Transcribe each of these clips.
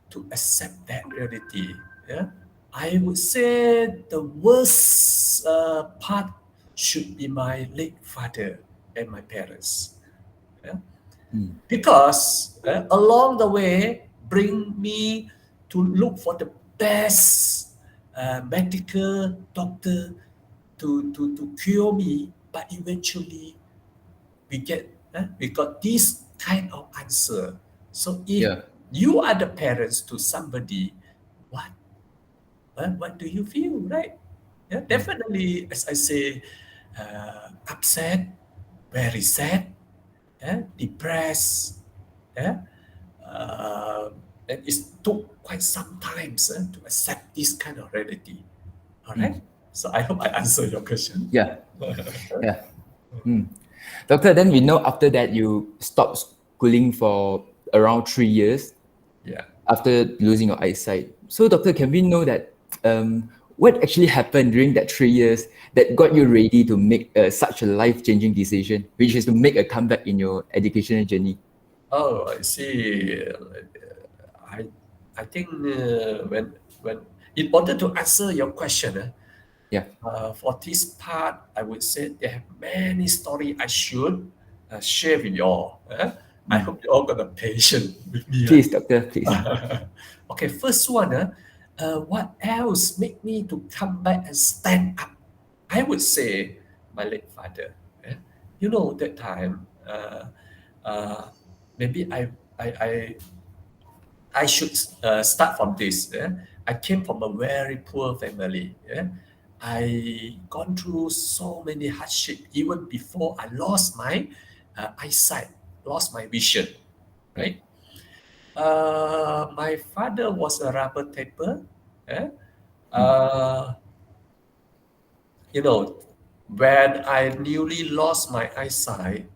to accept that reality. I would say the worst part should be my late father and my parents. Because along the way, bring me to look for the best medical doctor to cure me, but eventually we got this kind of answer. So if you are the parents to somebody, what do you feel, right? Definitely, as I say, upset, very sad, depressed, and it took quite some time to accept this kind of reality. All right. So I hope I answered your question. Yeah. Doctor, then we know after that you stopped schooling for around 3 years. Yeah. After losing your eyesight. So, doctor, can we know that what actually happened during that 3 years that got you ready to make such a life-changing decision, which is to make a comeback in your educational journey? Oh, I see. I think when in order to answer your question, for this part, I would say there have many stories I should share with you all. I hope you all got the patience with me. Please, doctor, please. Okay, first one, what else made me to come back and stand up? I would say my late father. You know, that time, maybe I should start from this. I came from a very poor family. I gone through so many hardship even before I lost my eyesight, lost my vision, right? My father was a rubber taper. You know, when I newly lost my eyesight,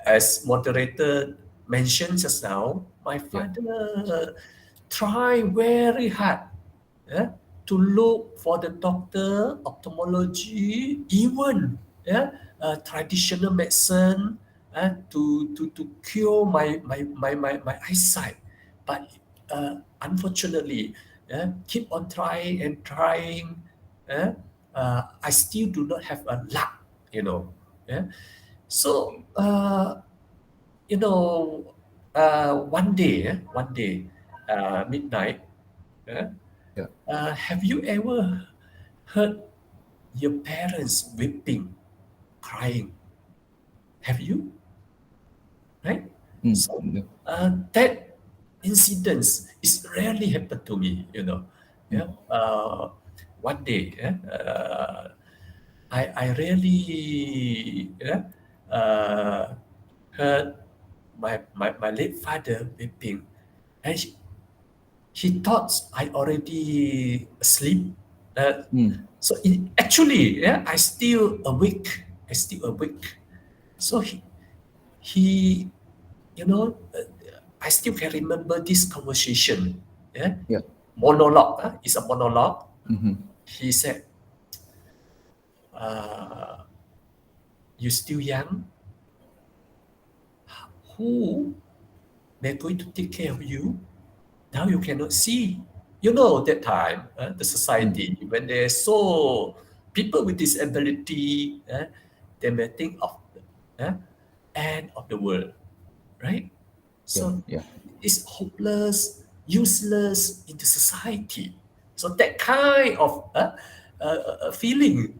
as moderator mentioned just now, my father tried very hard to look for the doctor, ophthalmology, even traditional medicine to cure my eyesight. But unfortunately, keep on trying and trying. I still do not have a luck, you know. So, one day, midnight, have you ever heard your parents weeping, crying? Have you? Right? So, that incident is rarely happened to me, you know. One day, I really heard my late father weeping, and he thought I already asleep. So actually, I still awake. I still awake. So he I still can remember this conversation. Monologue. It's a monologue. He said, "You still young. Who they're going to take care of you? Now you cannot see." You know, that time, the society, when they saw people with disability, they may think of the end of the world, right? So it's hopeless, useless in the society. So that kind of feeling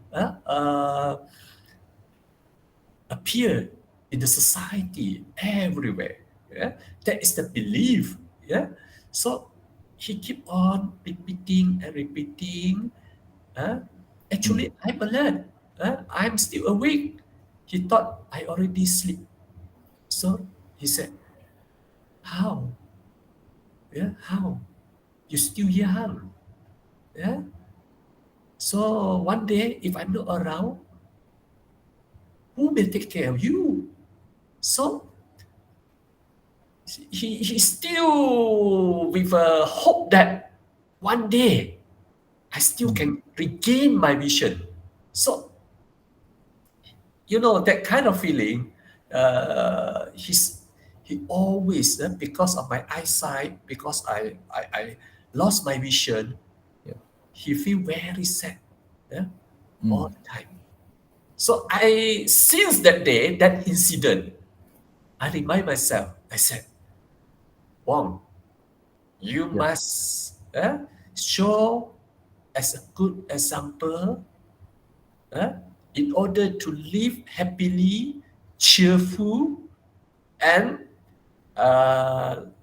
appear in the society everywhere. That is the belief. So he keep on repeating and repeating. Actually, I'm alert. I'm still awake. He thought I already sleep. So he said, "How? How? You're still young. Yeah. So one day, if I'm not around, who will take care of you?" So he still with a hope that one day I still can regain my vision. So that kind of feeling, he always, because of my eyesight, because I lost my vision, Yeah. he feel very sad, all Mm. the time. So since that day, that incident, I remind myself, I said, Wong, you Yeah. must show as a good example in order to live happily, cheerful, and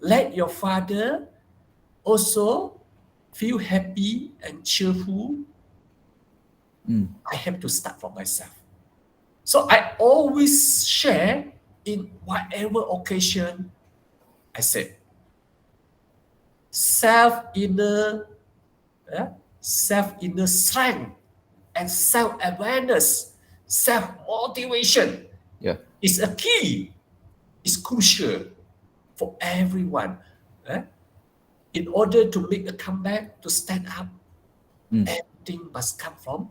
let your father also feel happy and cheerful. Mm. I have to start for myself. So I always share in whatever occasion. I said, self inner, uh, self inner strength and self awareness, self motivation Yeah. is a key, is crucial for everyone. eh? In order to make a comeback, to stand up, Mm. everything must come from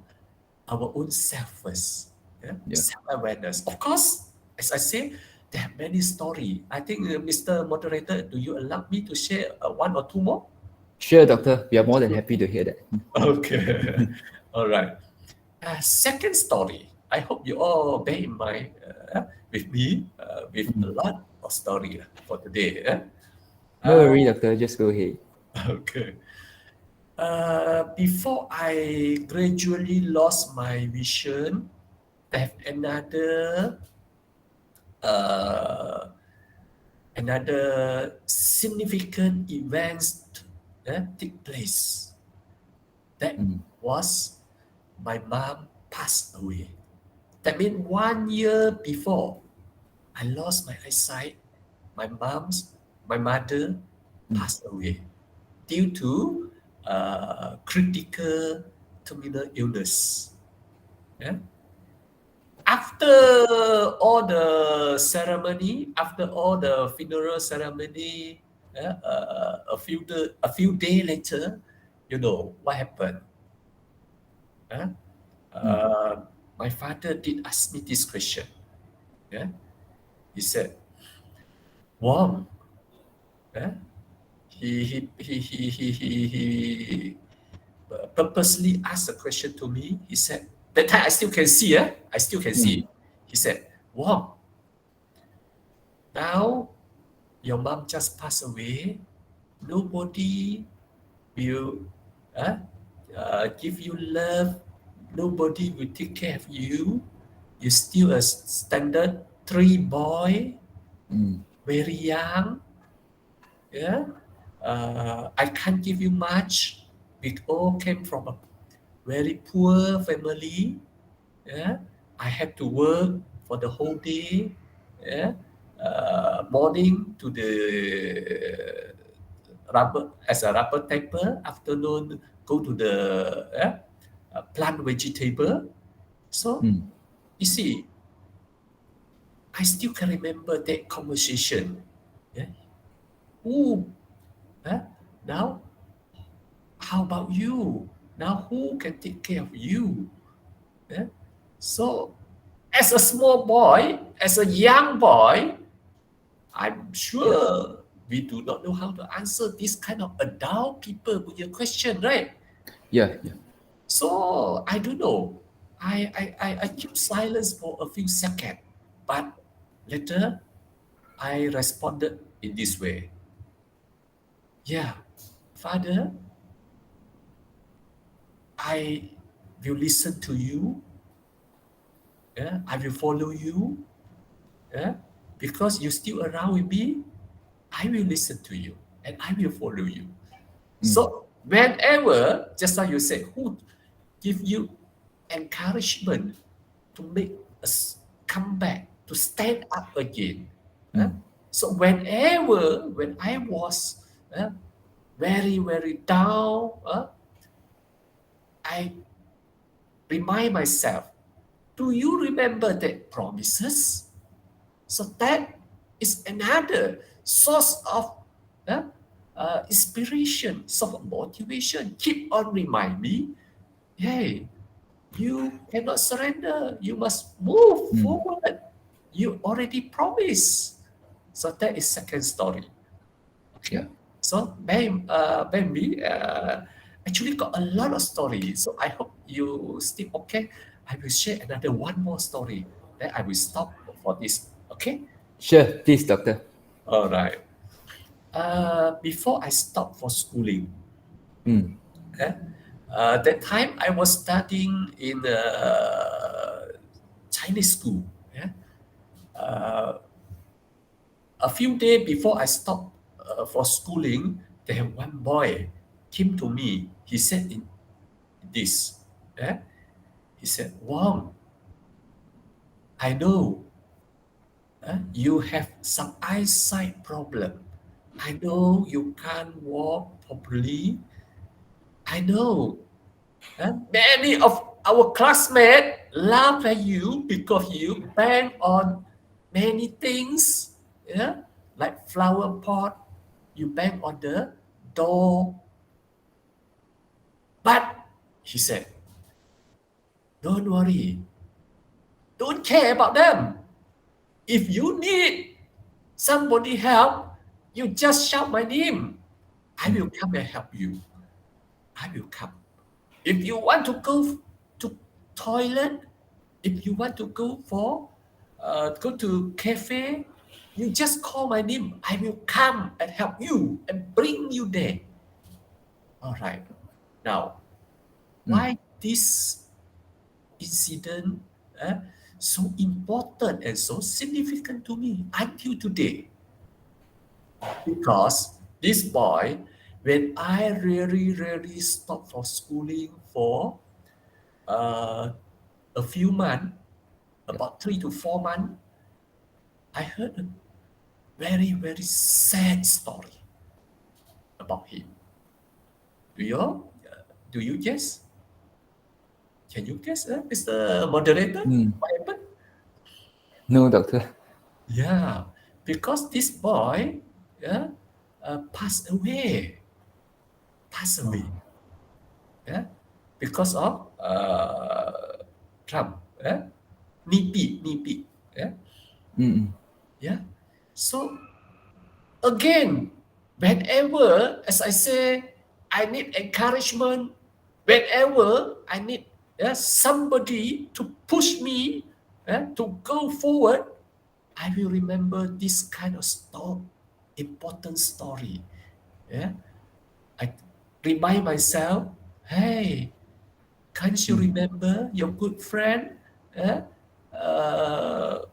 our own self first. Yeah. Self-awareness. Of course, as I say, there are many stories. I think, Mr. Moderator, do you allow me to share one or two more? Sure, doctor. We are more than happy to hear that. Okay. All right. Second story. I hope you all bear in mind with me with a lot of story for today. No Uh, worry, doctor. Just go ahead. okay. Before I gradually lost my vision, I have uh, another significant events take place. That Mm. was my mom passed away. That means 1 year before I lost my eyesight, my my mother Mm. passed away due to critical terminal illness. Yeah? After all the ceremony, after all the funeral ceremony, a few days later, you know what happened? Uh, Mm. my father did ask me this question. Yeah, he said, "Wong, yeah, he purposely asked a question to me. He said, that time I still can see, I still can Mm. see. He said, Wong, now your mom just passed away. Nobody will uh, give you love. Nobody will take care of you. You're still a standard three boy, Mm. very young. Yeah, I can't give you much. We all came from a very poor family. Yeah, I have to work for the whole day. Yeah, morning to the rubber as a rubber taper. Afternoon go to the plant vegetable. So Mm. you see, I still can remember that conversation. Yeah, who? Now, how about you? Now, who can take care of you? Yeah? So, as a small boy, as a young boy, I'm Yeah. sure we do not know how to answer this kind of adult people with your question, right? Yeah. Yeah. So I don't know. I keep silence for a few seconds, but later I responded in this way. Yeah, Father, I will listen to you. Yeah, I will follow you. Yeah, because you're still around with me. I will listen to you and I will follow you. Mm. So whenever, just like you said, who give you encouragement to make us come back, to stand up again. eh? Mm. So whenever, when I was very, very down, I remind myself, do you remember that promises? So that is another source of inspiration, source of motivation. Keep on remind me, hey, you cannot surrender. You must move Mm. forward. You already promised. So that is second story. Okay. Yeah. So maybe actually got a lot of stories. So I hope you still okay. I will share another one more story. Then I will stop for this. Okay. Sure, please, doctor. All right. Before I stop for schooling, Mm. that time I was studying in Chinese school. Yeah. Uh, a few days before I stopped for schooling, there one boy came to me. He said in this, eh? He said, "Wong, I know you have some eyesight problem. I know you can't walk properly. I know many of our classmates laugh at you because you bang on many things, yeah, like flower pot. You bang on the door, but," he said, "don't worry, don't care about them. If you need somebody help, you just shout my name. I will come and help you. I will come. If you want to go to toilet, if you want to go to cafe, you just call my name. I will come and help you and bring you there." All right. Now, why this incident so important and so significant to me until today? Because this boy, when I really stopped for schooling for uh, a few months, about 3 to 4 months, I heard a very sad story about him. Do you do you guess? Can you guess, Mr. Moderator? Mm. What happened? No, doctor. Yeah, because this boy, yeah, passed away. Passed away. Yeah, because of Trump. Yeah, nipi. Yeah, Mm-mm. yeah. So again, whenever, as I say, I need encouragement, whenever I need somebody to push me to go forward, I will remember this kind of important story. Yeah, I remind myself, hey, can't you Mm. remember your good friend? Yeah, uh,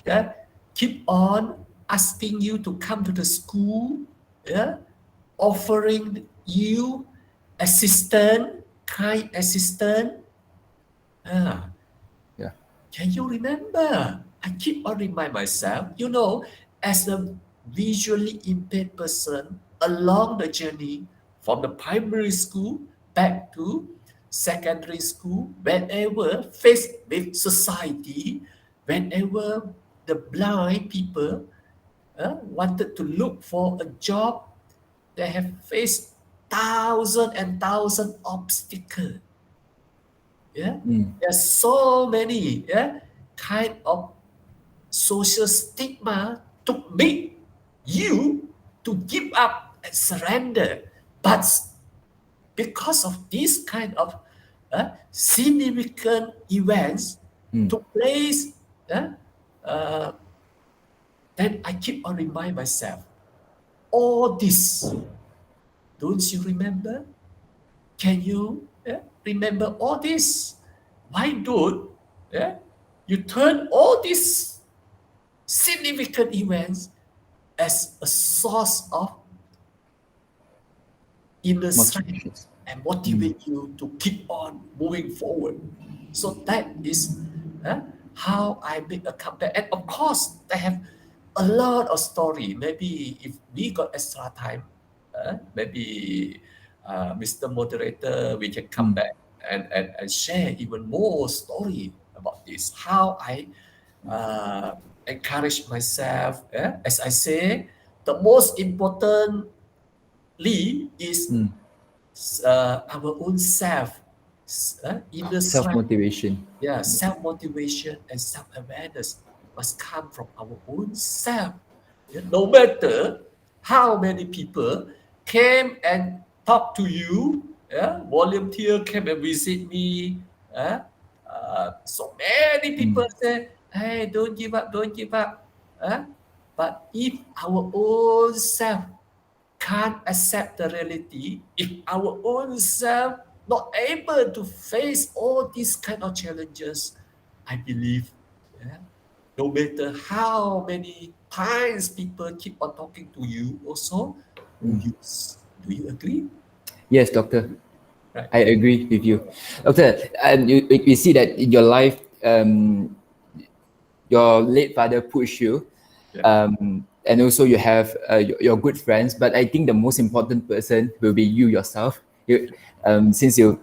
yeah, keep on asking you to come to the school, yeah, offering you assistant, kind assistant. Ah, Yeah. can you remember? I keep on remind myself, as a visually impaired person along the journey from the primary school back to secondary school, whenever faced with society, whenever the blind people wanted to look for a job, they have faced thousand and thousand obstacles. Yeah, Mm. there's so many kind of social stigma to make you to give up and surrender. But because of this kind of significant events Mm. took place, uh, then I keep on remind myself, all this, don't you remember? Can you remember all this? Why don't you turn all these significant events as a source of inner strength Motivations. and Mm. motivate you to keep on moving forward? So that is how I make a comeback. And of course, I have a lot of story. Maybe if we got extra time, maybe Mr. Moderator, we can come Mm. back and share even more story about this. How I uh, encourage myself. As I say, the most importantly is Mm. our own self, inner Self strength, motivation. yeah, self motivation and self awareness must come from our own self. Yeah? No matter how many people came and talk to you, yeah? Volunteer came and visit me. So many people Mm. say, hey, don't give up, don't give up. But if our own self can't accept the reality, if our own self not able to face all these kind of challenges, I believe, yeah, no matter how many times people keep on talking to you, also no use. Do you agree? Yes, doctor. Right. I agree with you, doctor. And you see that in your life, your late father pushed you, Yeah. and also you have your good friends. But I think the most important person will be you yourself. Since you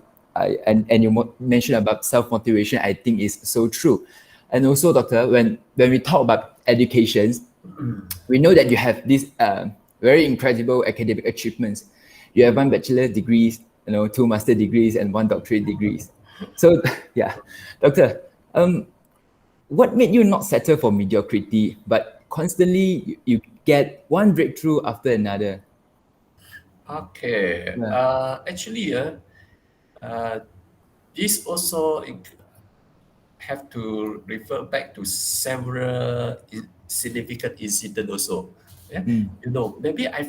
and you mentioned about self motivation, I think is so true. And also, doctor, when we talk about education, we know that you have these very incredible academic achievements. You have one bachelor degrees, two master degrees, and one doctorate degrees. So, yeah, doctor, what made you not settle for mediocrity, but constantly you get one breakthrough after another? Okay. Yeah. Actually, uh, this also have to refer back to several significant incidents also. Yeah? Mm. Maybe I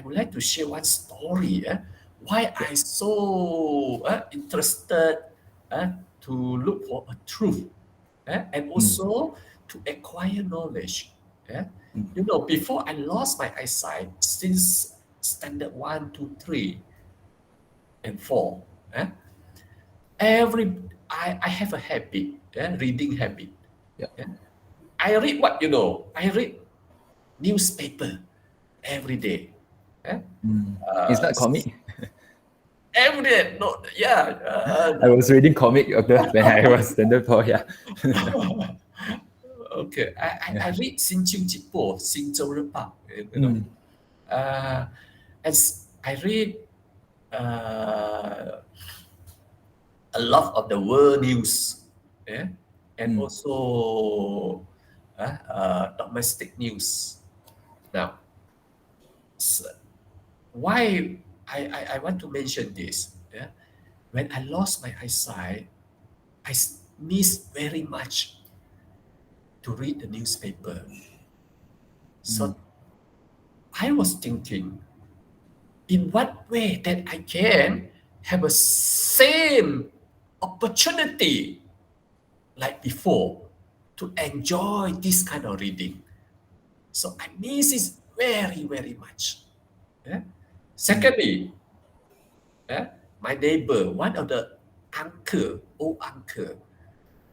would like to share one story. Why I so interested to look for a truth, and Mm. also to acquire knowledge. Yeah? Before I lost my eyesight since standard one, two, three, and four. eh, every I have a habit, reading habit. Yeah. Yeah. I read what you know. I read newspaper every day. Yeah. Mm. It's Uh, not comic. every day. No, yeah. I was reading comic, doctor, when I was standard four. Yeah. Okay. I Yeah. read 新京日报, you know. Mm. Uh, I read uh, a lot of the world news, yeah, and Mm. also domestic news. Now, s- why I want to mention this? Yeah, when I lost my eyesight, miss very much to read the newspaper. Mm. So I was thinking, in what way that I can have a same opportunity like before to enjoy this kind of reading. So I miss it very, very much. Yeah. Mm. Secondly, yeah, my neighbor, one of the uncle, old uncle,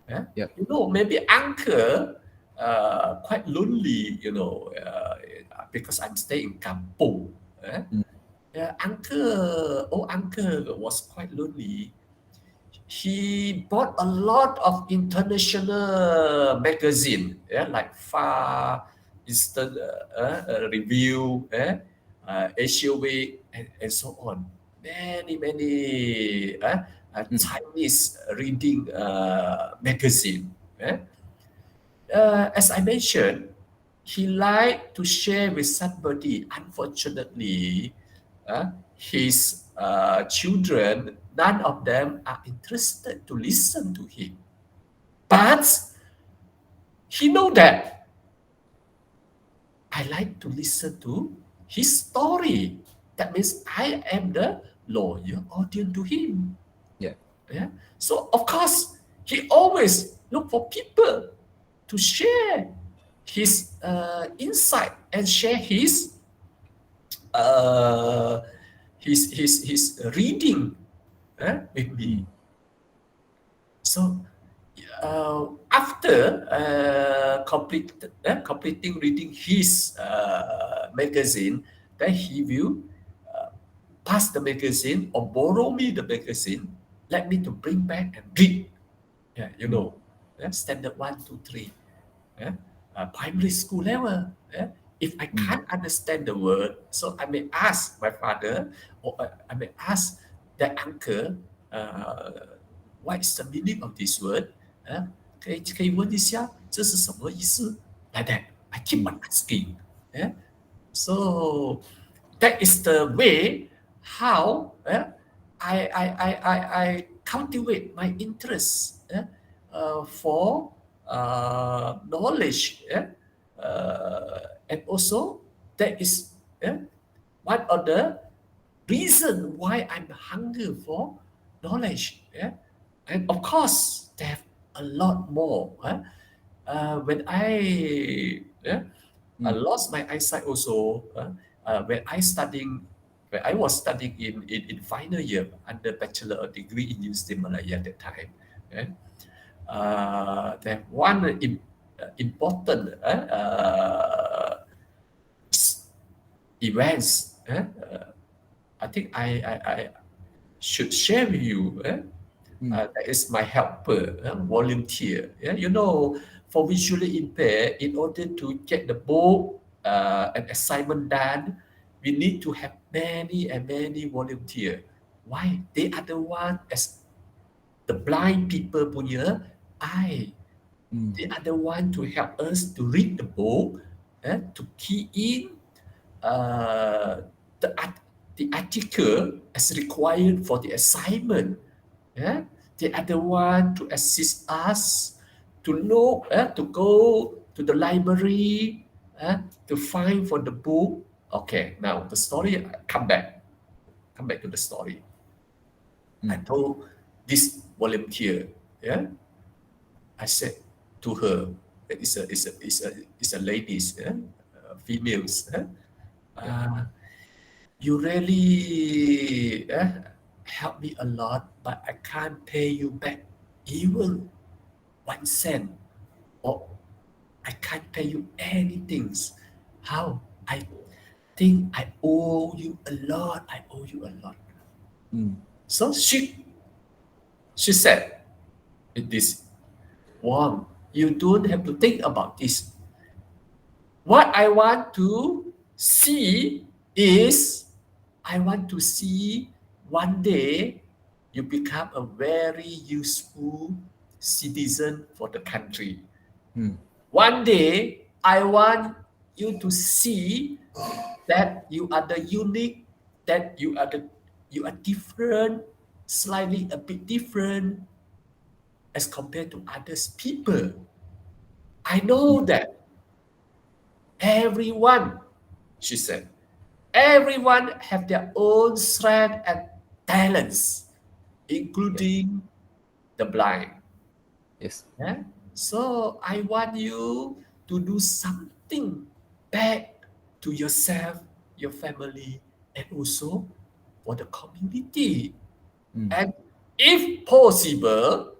yeah, Yep. maybe uncle quite lonely, because I'm staying in kampung. Mm. Yeah, old uncle was quite lonely. He bought a lot of international magazine, yeah, like Far Eastern Review, Asia Week, and so on. Many, many Mm. Chinese reading magazine. As I mentioned, he liked to share with somebody. Unfortunately, his children, none of them are interested to listen to him. But he know that I like to listen to his story. That means I am the loyal audience to him. Yeah. Yeah. So of course, he always look for people to share his insight and share uh, his reading with me. Mm. So after completing reading his magazine, then he will uh, pass the magazine or borrow me the magazine, let me to bring back and read. Yeah, Mm. standard one, two, three, yeah, primary school level. Yeah. If I Mm. can't understand the word, so I may ask my father or I may ask that uncle, what is the meaning of this word? 可以问一下这是什么意思？Like that, I keep on asking. Yeah? So that is the way how I cultivate my interest for knowledge. Yeah? And also that is one of the reason why I'm hungry for knowledge. Yeah? And of course, they have a lot more. When I lost my eyesight also, when I was studying in final year under bachelor degree in University Malaya at that time. Yeah? There one important events. I think I should share with you. That is my helper, volunteer. Yeah? You know, for visually impaired, in order to get the book and assignment done, we need to have many and many volunteer. Why? They are the one as the blind people punya eye. They are the one to help us to read the book, to key in uh, the, the article as required for the assignment. Yeah? They are the one to assist us to know, to go to the library, to find for the book. Okay, now the story, come back to the story. I told this volunteer, yeah, I said to her, it's a ladies, females, you really help me a lot, but I can't pay you back even 1 cent, or I can't pay you anything. How? I think I owe you a lot. I owe you a lot. So she said, this Wong, you don't have to think about this. What I want to see is, I want to see one day you become a very useful citizen for the country. One day, I want you to see that you are the unique, that you are different, slightly a bit different as compared to others people. I know that everyone, she said, everyone have their own strength and talents, including the blind. Yes. Yeah? So I want you to do something back to yourself, your family, and also for the community. And if possible,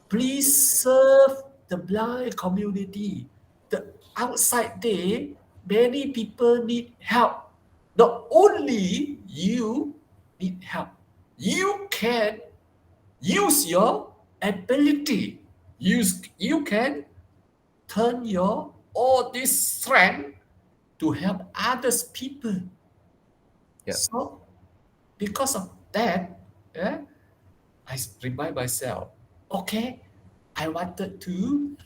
please serve the blind community. The outside there, many people need help. Not only you need help, you can use your ability. You can turn your all this strength to help others people. Yeah. So because of that, I remind myself, okay, I wanted to,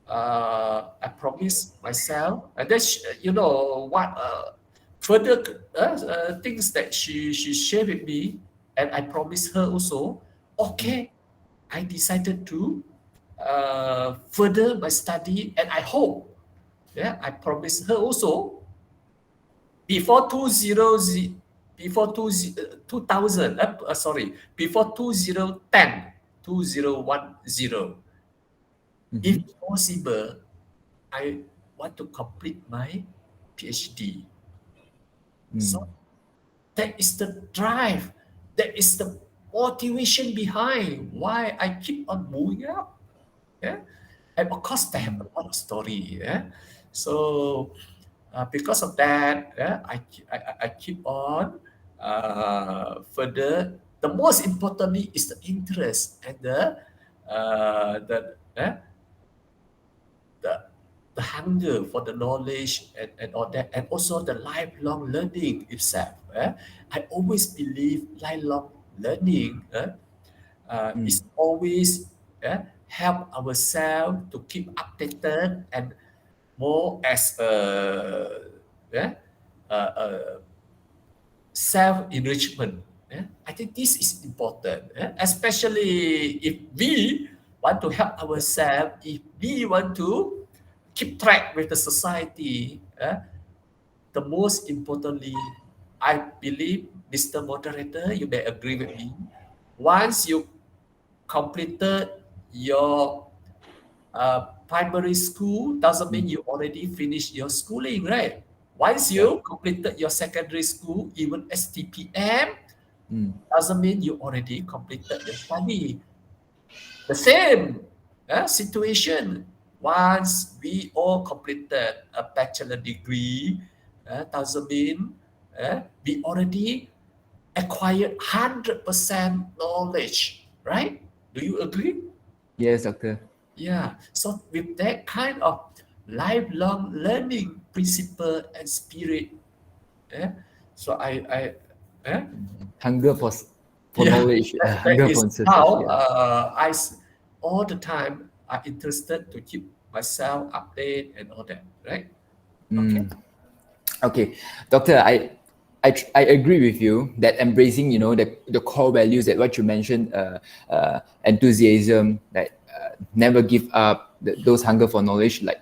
I promised myself, and then you know what further things that she shared with me, and I promised her also. Okay, I decided to further my study, and I hope, I promised her also before 2000, sorry, before 2010, 2010, if possible, I want to complete my PhD. So that is the drive, that is the motivation behind why I keep on moving up. Yeah? And of course, they have a lot of story. Yeah? So because of that, I keep on further. The most importantly is the interest and the the hunger for the knowledge and all that, and also the lifelong learning itself. I always believe lifelong learning is always help ourselves to keep updated and more as a self-enrichment. I think this is important, especially if we want to help ourselves, if we want to keep track with the society. The most importantly, I believe, Mr. Moderator, you may agree with me. Once you completed your primary school, doesn't mean you already finished your schooling, right? Once Yeah. you completed your secondary school, even STPM, Mm. doesn't mean you already completed your study. The same situation. Once we all completed a bachelor degree, doesn't mean we already acquired 100% knowledge, right? Do you agree? Yes, doctor. Yeah. So with that kind of lifelong learning principle and spirit, eh, so eh, Hunger for yeah, knowledge, that hunger is for success. how Yeah. all the time are interested to keep myself updated and all that, right? Okay. Okay, doctor, I agree with you that embracing, the core values that what you mentioned, enthusiasm, that never give up, those hunger for knowledge, like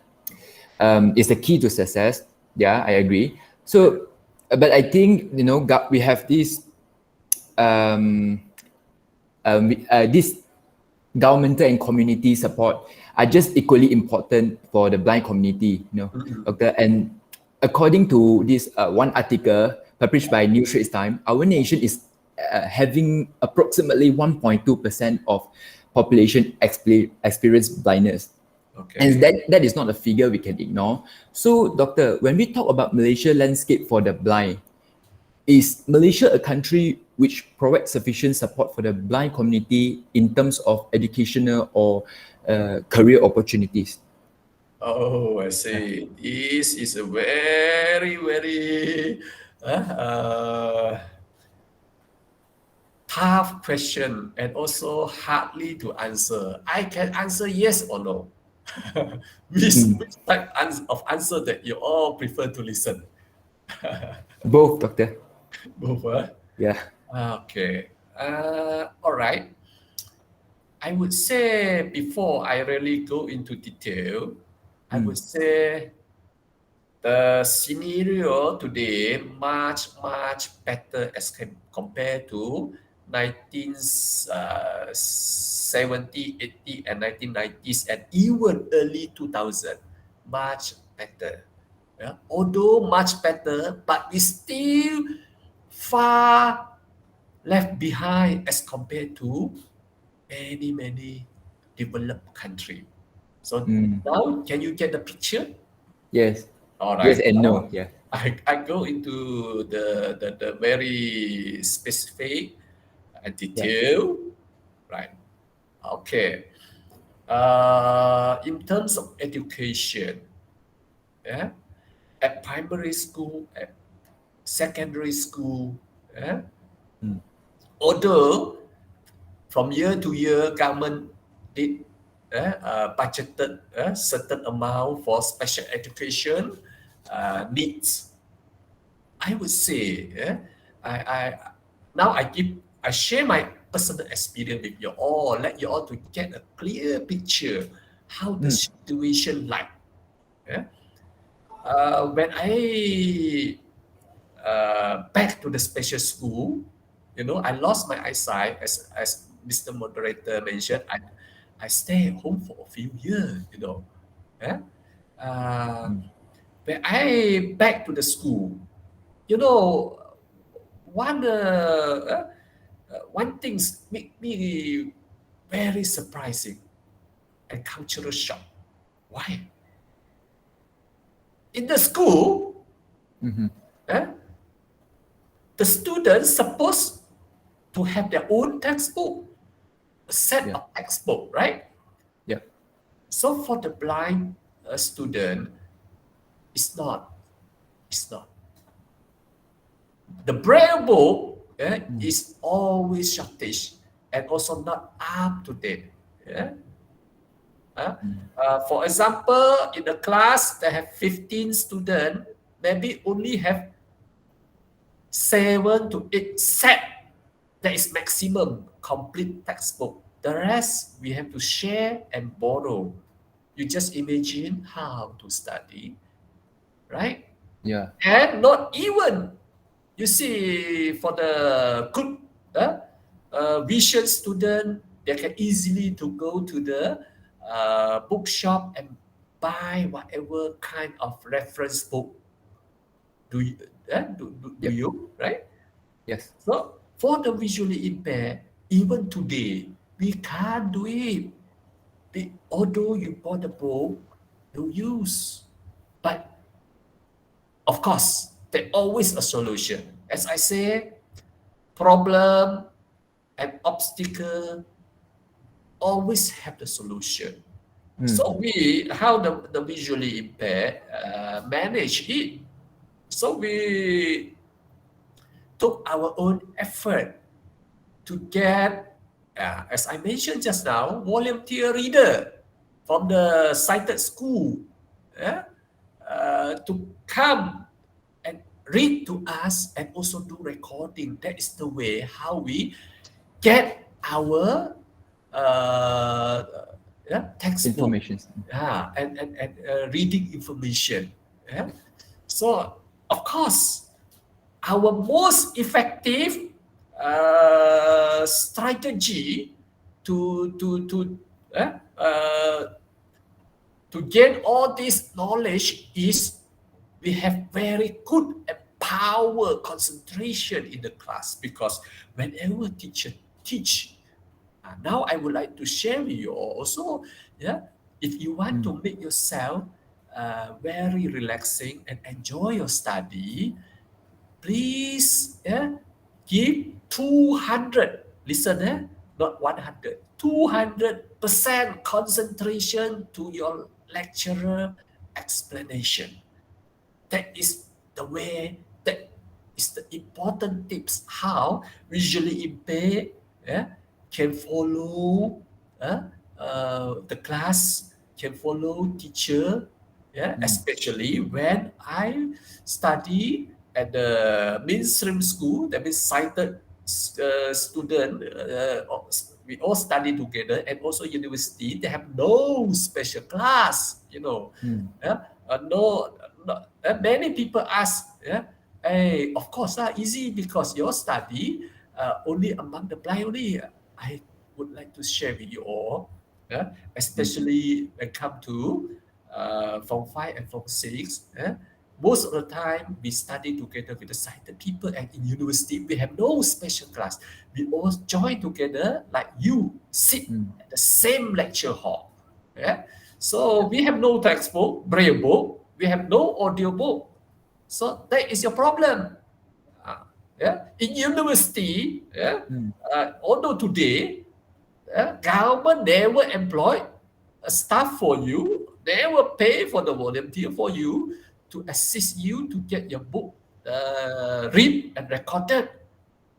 is the key to success. Yeah, I agree. So, but I think we have um, this governmental and community support are just equally important for the blind community, Mhm. doctor. And according to this one article published by New Straits Times, our nation is having approximately 1.2% of population experience blindness. And Okay. that is not a figure we can ignore. So, doctor, when we talk about Malaysia landscape for the blind, is Malaysia a country which provides sufficient support for the blind community in terms of educational or career opportunities? Oh, I Yeah. see. This is a very, very tough question and also hardly to answer. I can answer yes or no. Which type of answer that you all prefer to listen? Both, doctor. Both, Yeah. Okay. All right. I would say before I really go into detail, I would say the scenario today much better as compared to 1970, 80, and 1990s, and even early 2000. Much better. Yeah? Although much better, but we still far left behind as compared to many developed country. So now, can you get the picture? Yes. All Yes right. and no. Yeah. I go into the very specific Yeah. detail, right? Okay. In terms of education, yeah, at primary school, at secondary school, yeah, although from year to year, government did budgeted a certain amount for special education needs. I would say, I now I share my personal experience with you all, let you all to get a clear picture how the situation like. Yeah? When I back to the special school, I lost my eyesight as Mr. Moderator mentioned. I stay at home for a few years. Yeah? Uh, when I back to the school, you know, one one things make me very surprising and cultural shock. Why? In the school, eh, the students supposed to have their own textbook, a set Yeah. of textbook, right? Yeah. So for the blind student, it's not. It's not. The braille book is always shortage and also not up to date. Yeah? For example, in the class they have 15 students, maybe only have 7 to 8 set. That is maximum complete textbook. The rest we have to share and borrow. You just imagine how to study, right? Yeah. And not even, you see, for the good vision student, they can easily to go to the bookshop and buy whatever kind of reference book. Do you, do Yep. you, right? Yes. So for the visually impaired, even today, we can't do it. Although you bought the book, no use. But of course, there's always a solution. As I say, problem and obstacle always have the solution. So how the visually impaired manage it. So we took our own effort to get, as I mentioned just now, volunteer reader from the sighted school, to come and read to us and also do recording. That is the way how we get our uh, textbook, Information. and reading information. Yeah? So, of course, our most effective strategy to uh, uh, to gain all this knowledge is we have very good and power concentration in the class, because whenever teacher teach, now I would like to share with you also, yeah, if you want to make yourself very relaxing and enjoy your study, please, give 200, listen, not 100, 200% concentration to your lecturer explanation. That is the way, that is the important tips how visually impaired, can follow the class, can follow teacher, especially when I study at the mainstream school, that means sighted student, we all study together, and also university, they have no special class, no, many people ask, hey, of course, easy because your study only among the blind only. I would like to share with you all, especially when come to Form 5 and Form 6. Most of the time, we study together with the sighted people, and in university, we have no special class. We all join together, like you sit at the same lecture hall. Yeah? So we have no textbook, braille book, we have no audio book. So that is your problem. In university, although today, government never employ a staff for you, never pay for the volunteer for you to assist you to get your book read and recorded.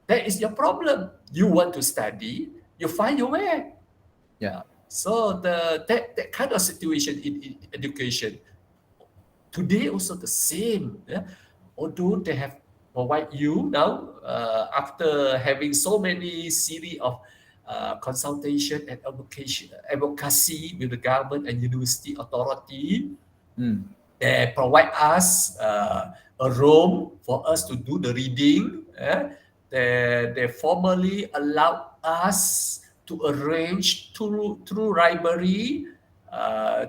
That is your problem. You want to study, you find your way. Yeah. So that kind of situation in education today also the same. Although they have provide you now, after having so many series of consultation and advocacy with the government and university authority, they provide us a room for us to do the reading. They formally allow us to arrange through library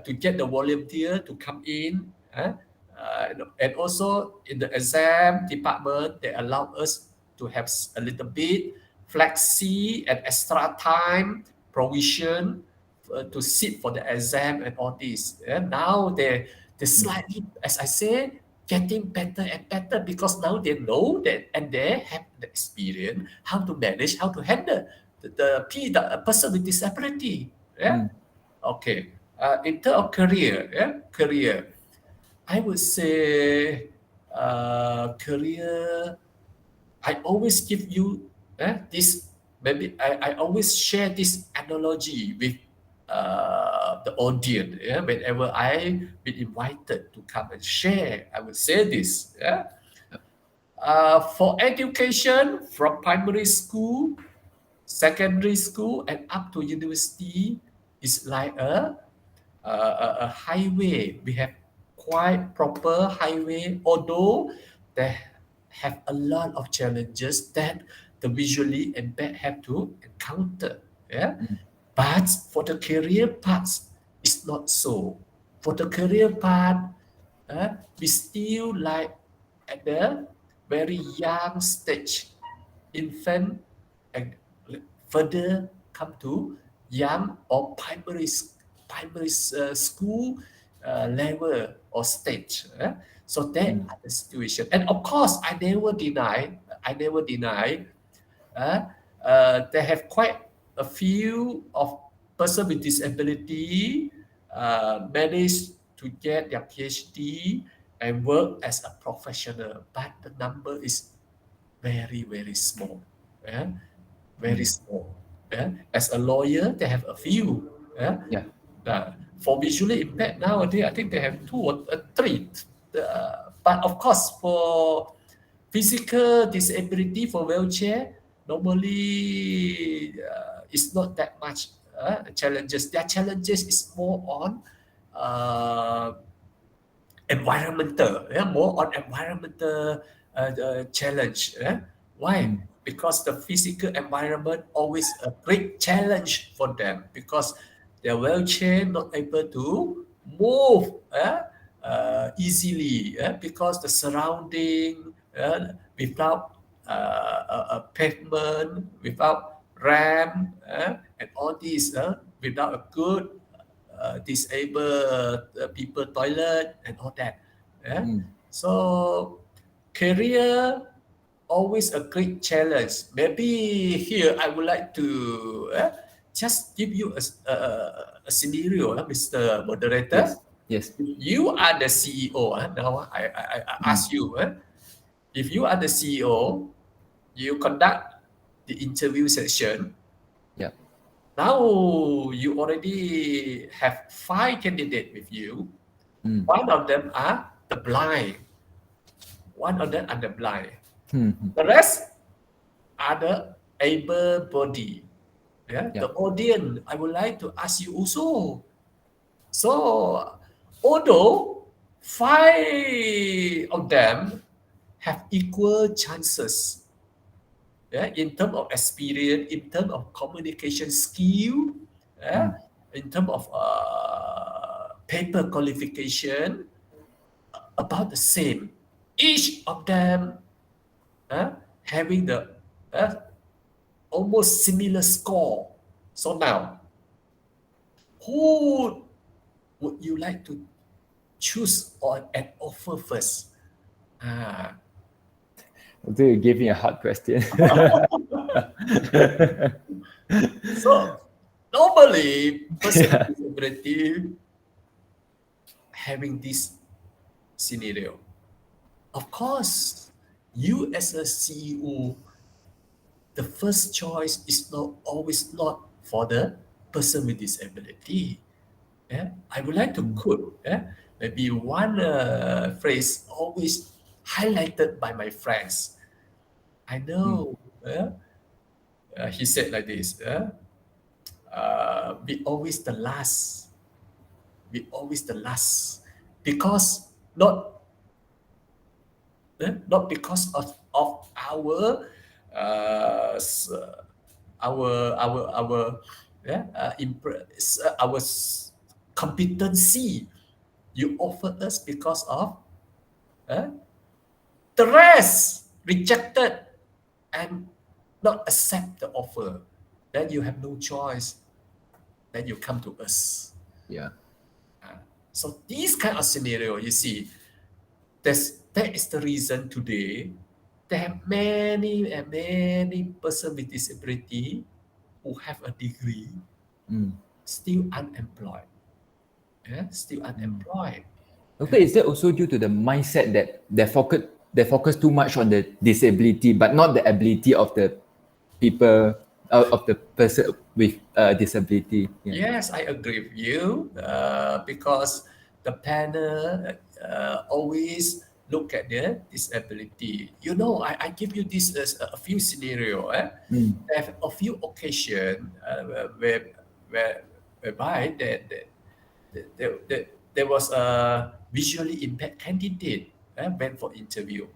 to get the volunteer to come in. And also in the exam department, they allow us to have a little bit flexi and extra time provision to sit for the exam and all this. Now they slightly, as I say, getting better and better, because now they know that and they have the experience how to manage, how to handle the person with disability. Yeah. Okay. In terms of career, I would say career. I always give you this. Maybe I always share this analogy with the audience. Yeah? Whenever I been invited to come and share, I would say this. Yeah? For education from primary school, secondary school, and up to university is like a highway. We have quite proper highway, although they have a lot of challenges that the visually impaired have to encounter. Yeah, but for the career paths, it's not so. For the career path, we still like at the very young stage, infant, and further come to young or primary school level or stage. So that are the situation. And of course, I never deny uh, they have quite a few of person with disability managed to get their PhD and work as a professional, but the number is very small. Yeah? Very small. Yeah? As a lawyer, they have a few. Yeah? Yeah. For visually impaired nowadays, I think they have two or three. But of course, for physical disability, for wheelchair, normally it's not that much challenges. Their challenges is more on environmental, more on environmental challenge. Why? Because the physical environment always a great challenge for them because their wheelchair not able to move easily because the surrounding without a pavement, without ramp, and all these without a good disabled people toilet and all that. Yeah? So career always a great challenge. Maybe here I would like to just give you a scenario, Mr. Moderator. Yes. You are the CEO. Now I ask you, if you are the CEO, you conduct the interview session. Yeah. Now you already have 5 candidates with you. One of them are the blind. One of them are the blind. The rest are the able body. Yeah? The audience, I would like to ask you also. So, although 5 of them have equal chances, in terms of experience, in terms of communication skill, in terms of paper qualification, about the same. Each of them having the almost similar score. So now, who would you like to choose or and offer first? You gave me a hard question. So normally, person with disability having this scenario. Of course, you as a CEO, the first choice is not for the person with disability. I would like to quote maybe one phrase always highlighted by my friends. I know he said like this: "We always the last. We always the last because not because of our our competency. You offer us because of the rest rejected and not accept the offer. Then you have no choice. Then you come to us." Yeah. So this kind of scenario, you see, that is the reason today there are many and many persons with disability who have a degree still unemployed. Still unemployed. Okay, is that also due to the mindset that they focus too much on the disability, but not the ability of the people of the person with disability. Yeah. Yes, I agree with you because the panel always look at their disability. You know, I give you this as a few scenario. Mm. I have a few occasion whereby there was a visually impaired candidate went for interview.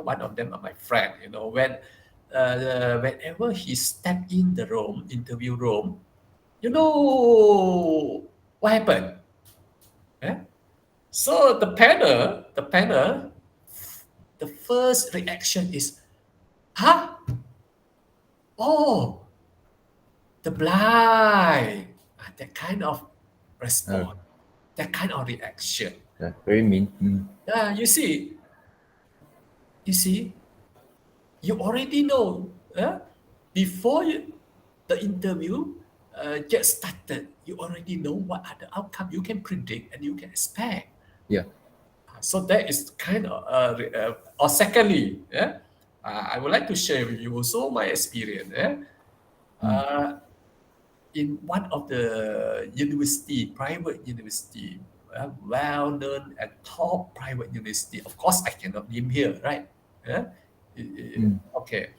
One of them are my friend. You know, whenever he stepped in the room, interview room, you know what happened? Eh? So the first reaction is, huh? Oh, the blind. That kind of Oh, response, that kind of reaction. yeah, very mean. Mm. Yeah, you see, you already know before the interview gets started, you already know what are the outcome you can predict and you can expect. Yeah. So that is kind of, or secondly, I would like to share with you also my experience. Mm. Uh, in one of the university, private university, well-known and top private university. Of course, I cannot name here, right? Yeah? Mm. Okay.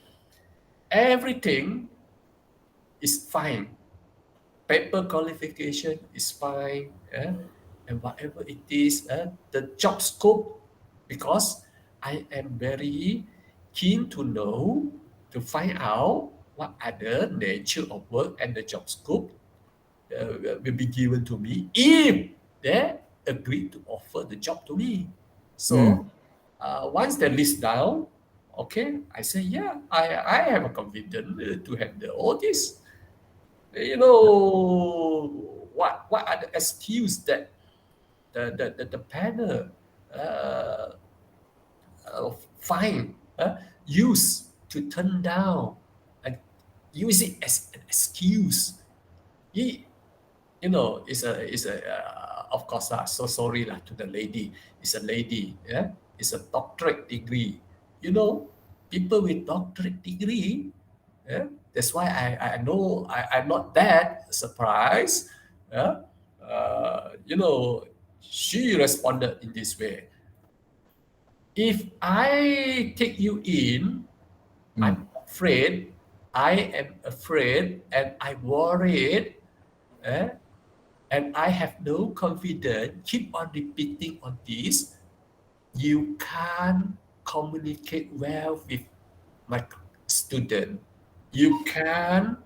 Everything is fine. Paper qualification is fine, and whatever it is, the job scope, because I am very keen to know, to find out what are the nature of work and the job scope will be given to me if they agree to offer the job to me. Mm. So once they list down, okay, I say, yeah, I have a confidence to handle all this. You know, what are the excuses that the panel uh, find, use to turn down and use it as an excuse. He, you know, of course so sorry lah to the lady. It's a lady, yeah. It's a doctorate degree. You know, people with doctorate degree, yeah. That's why I know I'm not that surprised. Yeah. You know, she responded in this way. If I take you in, Mm. I'm afraid, I am afraid, and I worried, eh, and I have no confidence, keep on repeating on this, you can't communicate well with my student. You can.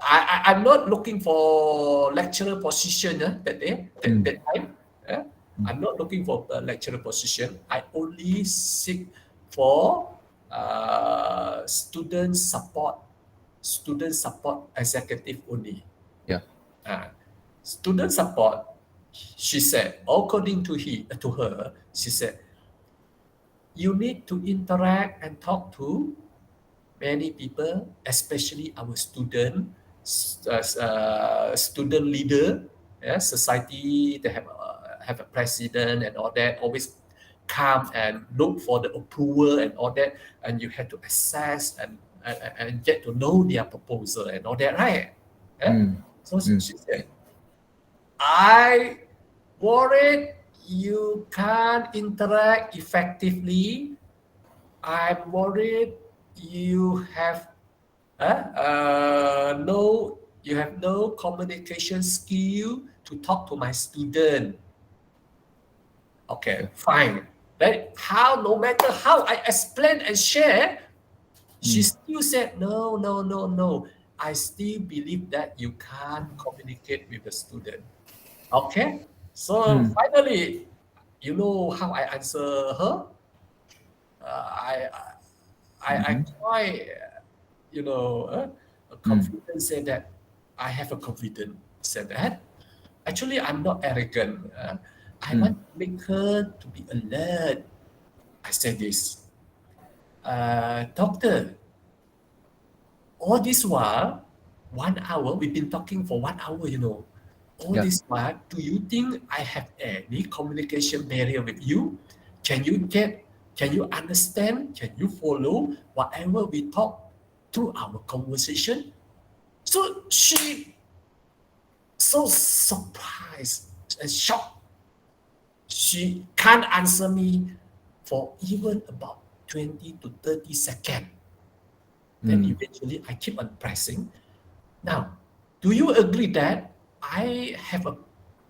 I'm not looking for lecturer position that day, Mm. that time. eh. I'm not looking for a lecturer position. I only seek for student support executive only. Yeah. Uh, Student support, she said, according to her, she said, you need to interact and talk to many people, especially our student leader, yeah, society. They have a president and all that. Always come and look for the approval and all that, and you have to assess and get to know their proposal and all that, right? Yeah? Mm. So Mm. she said, I worried you can't interact effectively. I'm worried you have no you have no communication skill to talk to my student. Okay, Yeah. fine. Then how, no matter how I explain and share, she Mm. still said, no, no, no, no. I still believe that you can't communicate with the student. Okay, so Mm. finally, you know how I answer her? I I Mhm. quite, Mm. confident say that I have a confidence say that. Actually, I'm not arrogant. I Mm. want to make her to be alert. I said this, doctor. All this while, 1 hour, we've been talking for 1 hour. All Yeah. this while, do you think I have any communication barrier with you? Can you get? Can you understand? Can you follow whatever we talk through our conversation? So she so surprised and shocked. She can't answer me for even about 20 to 30 seconds. Then eventually I keep on pressing. Now, do you agree that I have a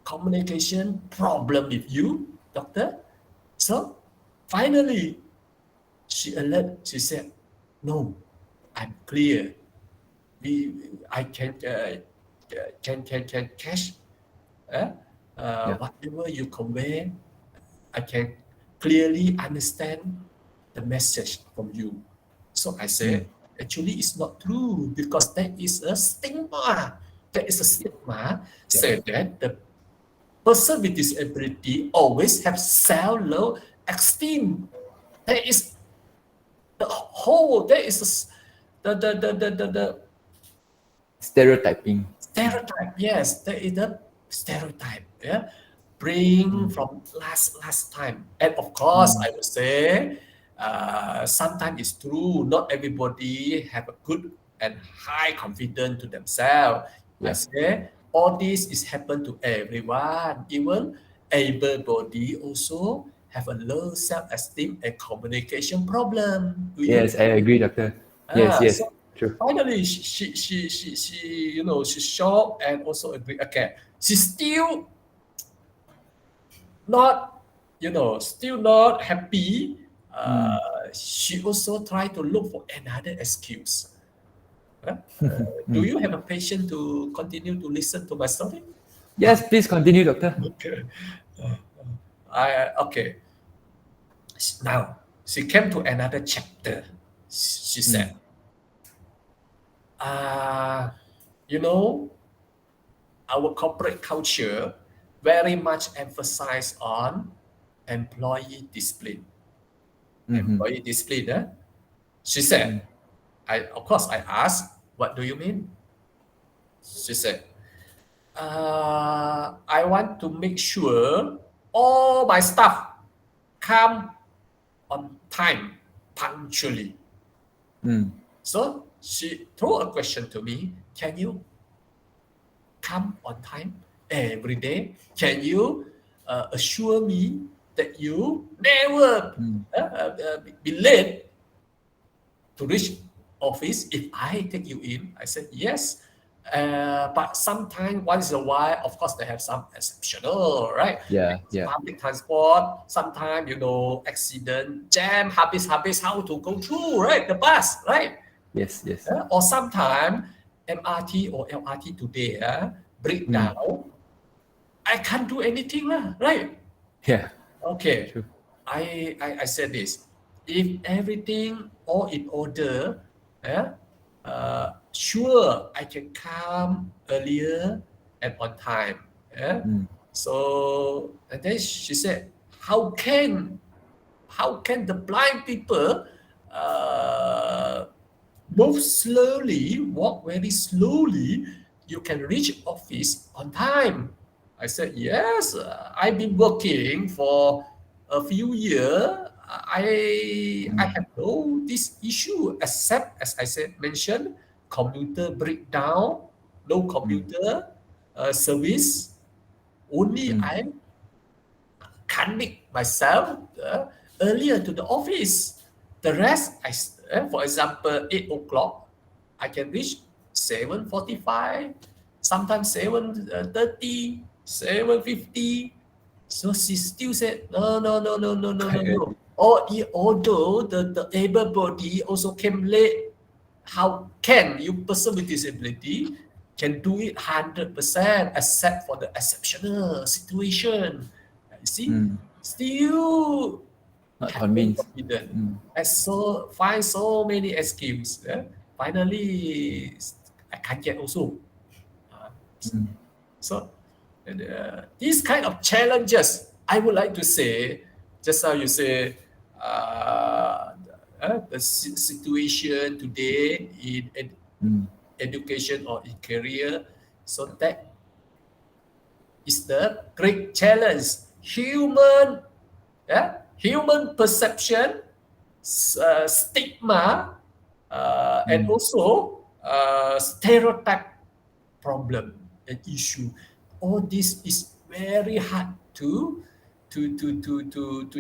communication problem with you, doctor? So finally, she said, no, I'm clear. I can catch uh, Yeah. whatever you convey. I can clearly understand the message from you. So I said, actually, it's not true because there is a stigma. There is a stigma said that the person with disability always have self-love esteem. There is there is the Stereotyping. stereotype. Yes, there is a stereotype. Yeah, bring from last time, and of course, I would say sometimes it's true. Not everybody have a good and high confidence to themselves. I Yeah. say all this is happen to everyone. Even able body also have a low self-esteem and communication problem. Do you? Yes, I agree, doctor. Yes, yes, So true. finally, she she shocked and also agreed. Okay, she's still not, still not happy. She also tried to look for another excuse. Huh? Do you have a patience to continue to listen to my story? Yes, please continue, doctor. Okay. Okay. Now she came to another chapter. She said, uh, you know, our corporate culture very much emphasize on employee discipline. Employee discipline. She said, of course, I asked, what do you mean? She said, I want to make sure all my staff come on time, punctually. So she threw a question to me, can you come on time every day? Can you assure me that you never be late to reach office if I take you in? I said, yes. But sometimes, once in a while, of course, they have some exceptional, right? Yeah, yeah. Public transport, sometimes, accident, jam, habis, how to go through, right? The bus, right? Yes, yes. Or sometimes MRT or LRT today break down. I can't do anything, right? Yeah, Okay, true. I said this. If everything all in order, sure I can come earlier and on time. So and then she said, how can the blind people move slowly, walk very slowly, you can reach office on time? I said, yes, I've been working for a few years. I have no this issue except, as I said, mentioned, computer breakdown, no computer service. Only I connect myself earlier to the office. The rest, for example, 8 o'clock, I can reach 7:45, sometimes 7:30, 7:50. So she still said, no, no, no, no, no, no, no, no. Although the able body also came late, how can you person with disability can do it 100% except for the exceptional situation? You see, still Not have no convinced. confidence. And so find so many excuses. Finally, I can't get also. Uh, so these kind of challenges, I would like to say, just how you say, the situation today in education or in career. So that is the great challenge. Human perception, stigma, and also stereotype problem and issue. All this is very hard to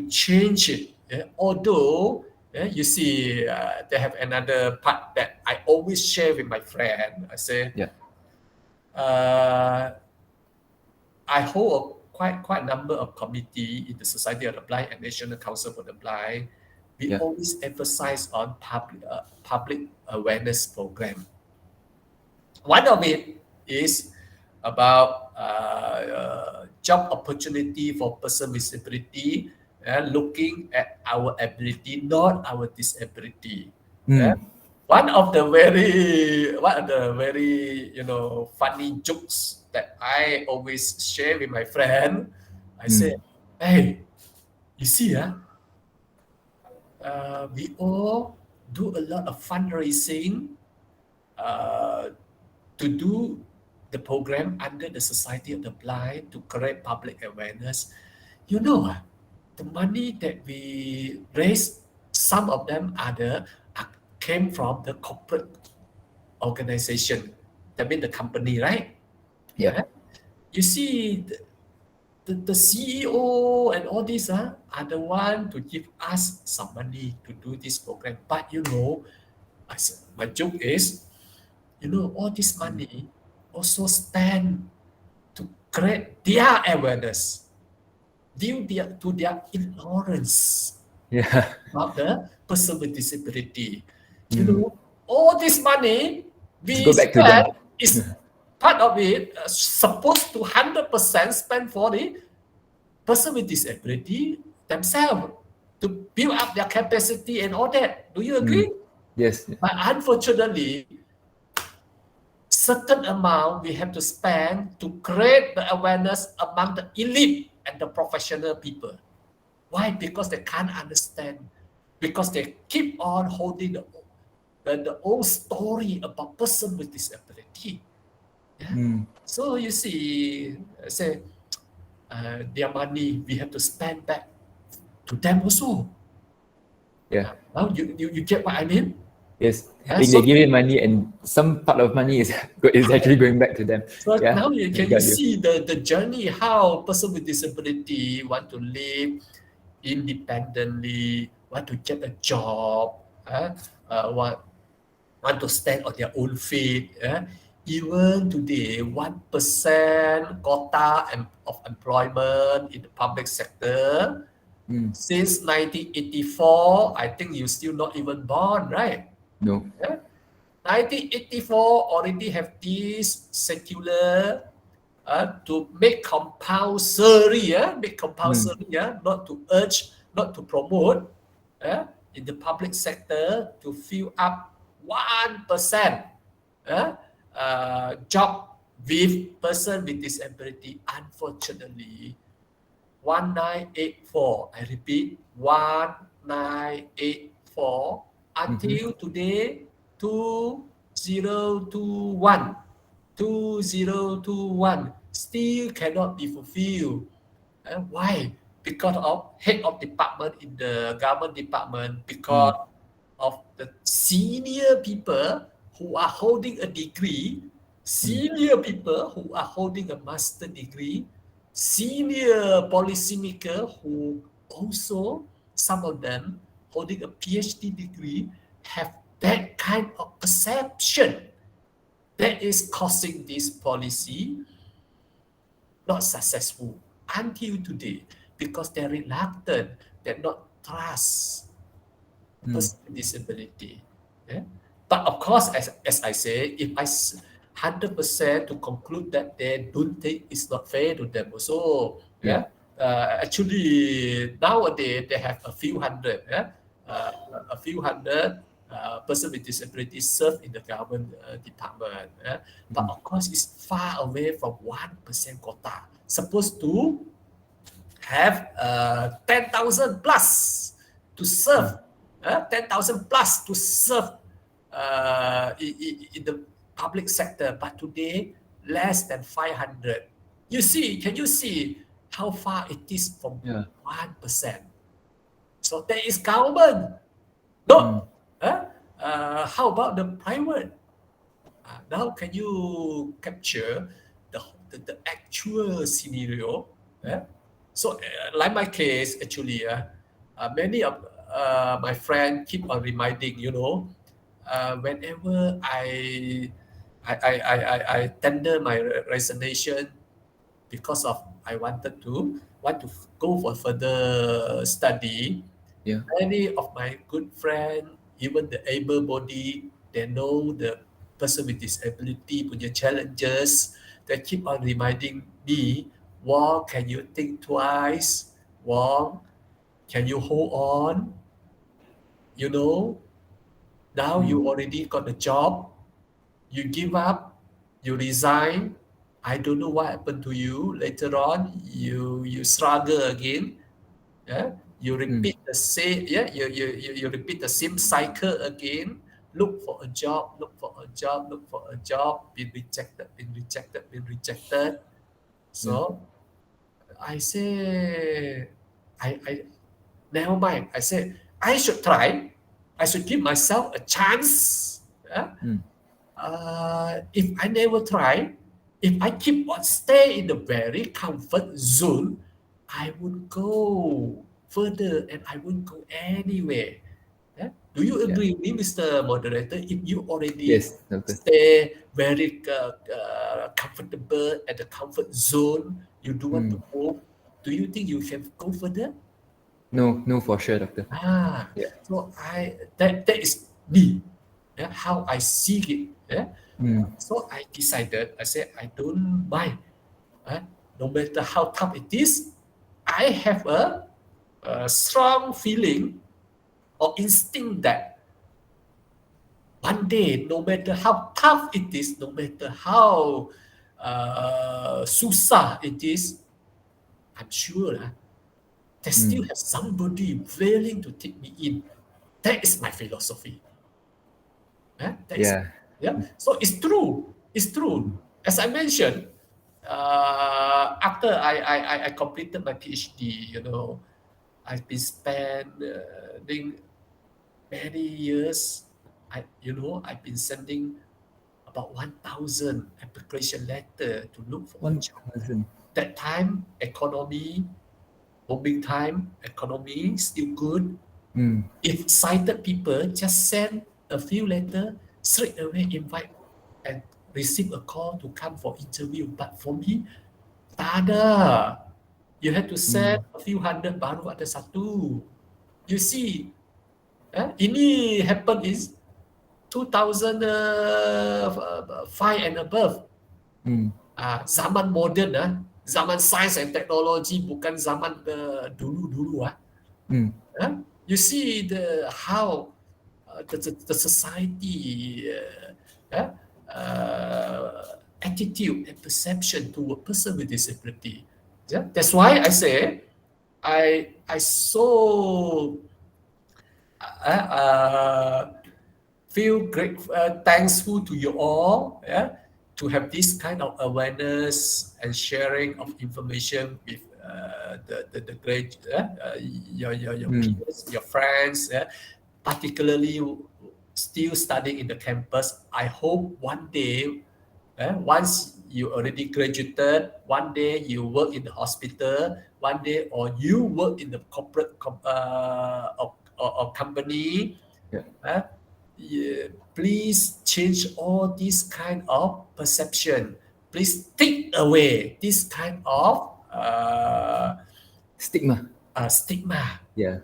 change it. Although you see, they have another part that I always share with my friend. I say, Yeah. I hold quite a number of committee in the Society of the Blind and National Council for the Blind. We Yeah. always emphasize on public awareness program. One of it is about job opportunity for person with disability, looking at our ability, not our disability. One of the very funny jokes that I always share with my friend, I say, hey, you see, we all do a lot of fundraising to do the program under the Society of the Blind to create public awareness. You know, the money that we raise, some of them came from the corporate organization. That means the company, right? Yeah. You see, the CEO and all this are the one to give us some money to do this program. But my joke is, all this money also stand to create their awareness due to their ignorance Yeah. about the person with disability. All this money Just we go back to them. spend is part of it supposed to 100% spend for the person with disability themselves to build up their capacity and all that. Do you agree? Yes. But unfortunately, certain amount we have to spend to create the awareness among the elite and the professional people. Why? Because they can't understand. Because they keep on holding the old story about person with disability. So you see, say their money we have to spend back to them also. Yeah. Now you get what I mean? Yes. Yeah, I think so they give you money and some part of money is actually going back to them. So Yeah. now I can you got you. see the journey how person with disability want to live independently, want to get a job, want to stand on their own feet. Even today, 1% quota of employment in the public sector. Since 1984, I think you're still not even born, right? No. 1984 already have this circular to make compulsory, not to urge, not to promote, in the public sector to fill up 1% job with person with disability. Unfortunately, 1984, I repeat, 1984 until today, 2021, still cannot be fulfilled. Why? Because of head of department in the government department, because of the senior people who are holding a degree, senior people who are holding a master degree, senior policymaker who also, some of them holding a PhD degree, have that kind of perception that is causing this policy not successful until today because they're reluctant, they're not trust person with disability. But of course, as I say, if I 100% to conclude that they don't think it's not fair to them also. Actually, nowadays they have a few hundred, person with disabilities serve in the government department. But of course, it's far away from 1% quota. Supposed to have 10,000 plus to serve, 10,000 plus to serve in the public sector, but today less than 500. Can you see how far it is from 1%? So there is government. Not, how about the private? Now can you capture the actual scenario? So like my case, actually, many of my friends keep on reminding, whenever I tender my resignation because of I want to go for further study. Yeah. Many of my good friends, even the able body, they know the person with disability punya challenges. They keep on reminding me, Wong, can you think twice? Wong, can you hold on? You know, now Mm. you already got a job. You give up, you resign. I don't know what happened to you. Later on, you struggle again. Yeah, you Mm. repeat the same. Yeah, you repeat the same cycle again. Look for a job. Look for a job. Look for a job. Been rejected. Been rejected. Been rejected. Yeah. So I say, I never mind. I said I should try. I should give myself a chance. Yeah? Mm. If I never try, if I keep on stay in the very comfort zone, I would go further and I wouldn't go anywhere. Yeah? Do you Yeah. agree with me, Mr. Moderator? If you already Yes, doctor. stay very comfortable at the comfort zone, you don't want to Mm. move, do you think you can go further? No, no, for sure, doctor. Ah, Yeah. so that is me, yeah, how I see it. Yeah? Mm. So I decided, I said, I don't mind. No matter how tough it is, I have a strong feeling or instinct that one day, no matter how tough it is, no matter how susah it is, I'm sure there still Mm. has somebody willing to take me in. That is my philosophy. That is, Yeah. yeah. So it's true. It's true. As I mentioned, after I completed my PhD, I've been spending many years. I've been sending about 1,000 application letter to look for a job. 1,000. That time, economy, booming time, economy still good. Mm. If sighted people just send a few letter, straight away invite and receive a call to come for interview. But for me, tak ada. You have to send Mm. a few hundred baru ada satu. You see, ini happen is 2005 and above. Mm. Zaman moden, zaman science and technology, bukan zaman dulu-dulu. Mm. You see how the society attitude and perception to a person with disability. Yeah? That's why I say I so uh, feel great, thankful to you all, to have this kind of awareness and sharing of information with the great your Mm. peers, your friends, particularly still studying in the campus. I hope one day, once you already graduated, one day you work in the hospital, one day or you work in the corporate or company. Yeah. uh, yeah, please change all this kind of perception. Please take away this kind of Stigma. stigma. Yeah.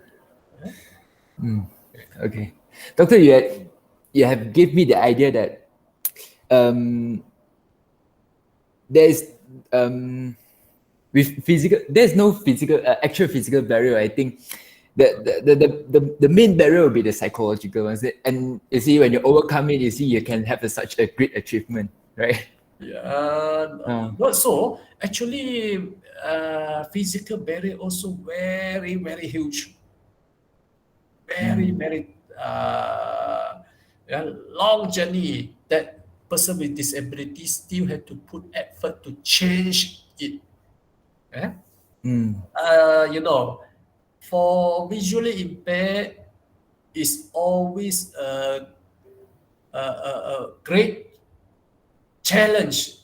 Mm. Okay. Doctor, you have give me the idea that um there is with physical there's no physical actual physical barrier. I think the main barrier will be the psychological ones. And you see, when you overcome it, you see you can have such a great achievement, right? Yeah, not so. Actually, physical barrier also very, very huge. Very, Mm. very long journey that person with disability still have to put effort to change it. Eh? Mm. You know, for visually impaired, is always a great challenge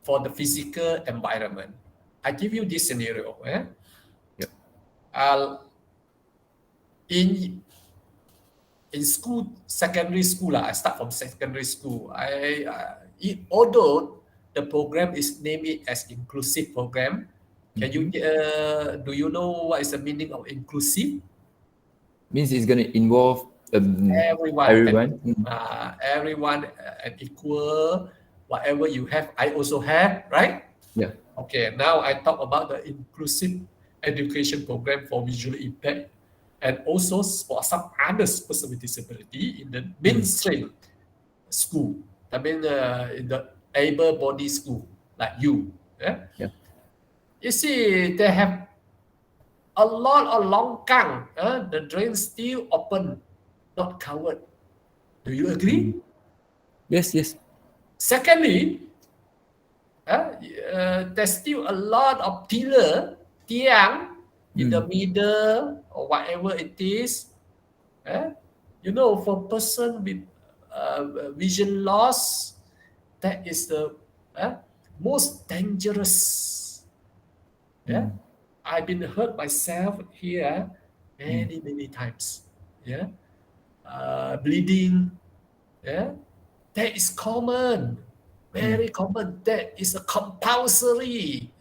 for the physical environment. I give you this scenario. Yep. In school, secondary school, I start from secondary school. Although the program is named as inclusive program, can you do you know what is the meaning of inclusive? Means it's going to involve everyone. Everyone and equal. Whatever you have, I also have, right? Yeah. Okay, now I talk about the inclusive education program for visually impaired and also for some others person with disability in the mainstream school. I mean, in the able-bodied school like you. Yeah. You see, they have a lot of longkang. The drain still open, not covered. Do you agree? Yes. Secondly, there's still a lot of pillar, tiang, in the middle or whatever it is. For person with vision loss, that is the most dangerous. I've been hurt myself here many times. Bleeding. That is common, very common. That is a compulsory.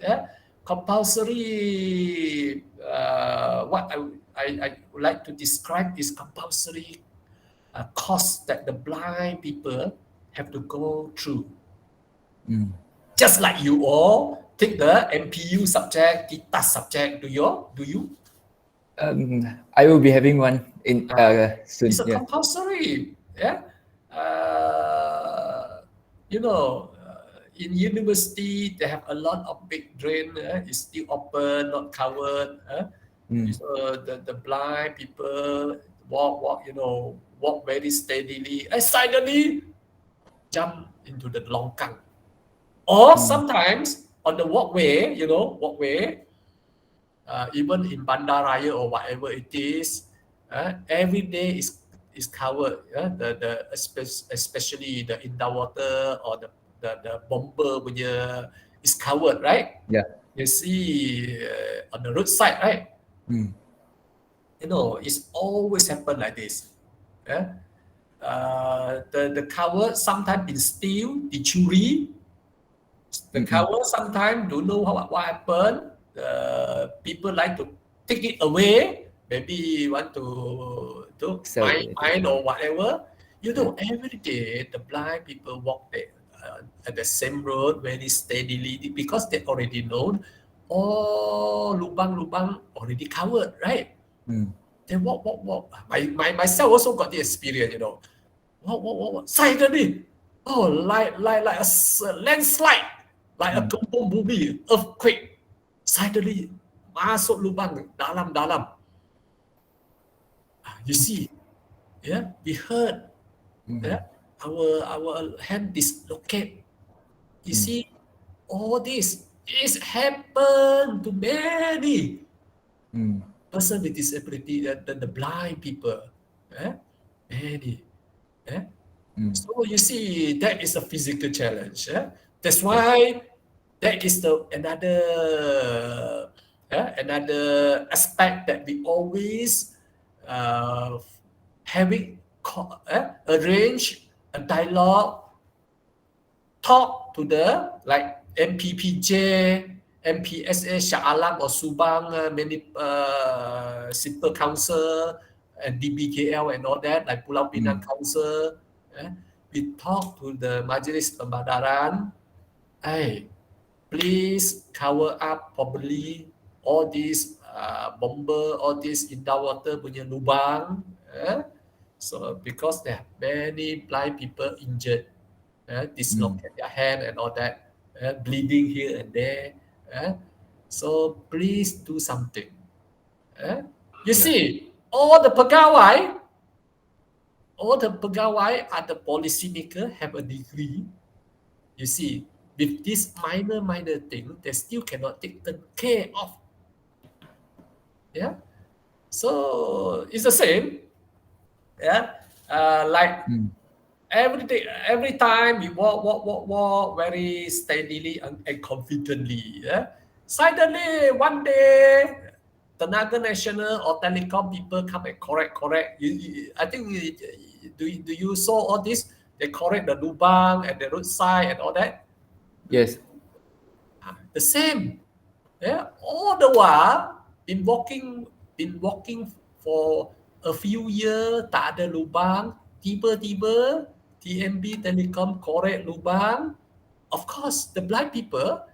Compulsory. What I would like to describe is compulsory course that the blind people have to go through. Just like you all take the MPU subject, Keat subject. Do you? I will be having one in soon. It's a compulsory. In university they have a lot of big drain. It's still open, not covered. So the blind people walk very steadily and suddenly jump into the longkang. Or sometimes on the walkway, even in Bandaraya or whatever it is, every day is covered. Especially the underwater or the bomber punya is covered, right? Yeah. You see on the roadside, right? It's always happen like this. The cover sometimes in steel, dicuri. The cover sometimes don't know what happened. People like to take it away. Maybe want to mine or whatever. Every day the blind people walk there, at the same road very steadily because they already know all lubang already covered, right? They walk. Myself also got the experience, Walk. Suddenly, like a landslide, like a gempa bumi, earthquake. Suddenly, masuk lubang dalam. You see, we heard, our hand dislocate. You see, all this is happened to many person with disability, the blind people, many. So you see, that is a physical challenge. That's why that is another aspect that we always arrange a dialogue, talk to the like MPPJ, MPSA, Shah Alam or Subang, many simple council and DBKL and all that, like Pulau Pinang Council. We talk to the Majlis Pembadaran. Hey, please cover up properly all these bomber, all these underwater punya lubang. So because there are many blind people injured, dislocate their hand and all that, bleeding here and there. So please do something. You see, all the pegawai are the policymaker have a degree. You see, with this minor thing, they still cannot take care of. So it's the same. every day, every time we walk very steadily and confidently. Yeah? Suddenly, one day, Tenaga Nasional or telecom people come and correct. I think do you saw all this? They correct the lubang and the roadside and all that. Yes. The same. Yeah, all the while been walking for a few years, tak ada lubang, tiba-tiba TMB Telecom korek lubang. Of course, the blind people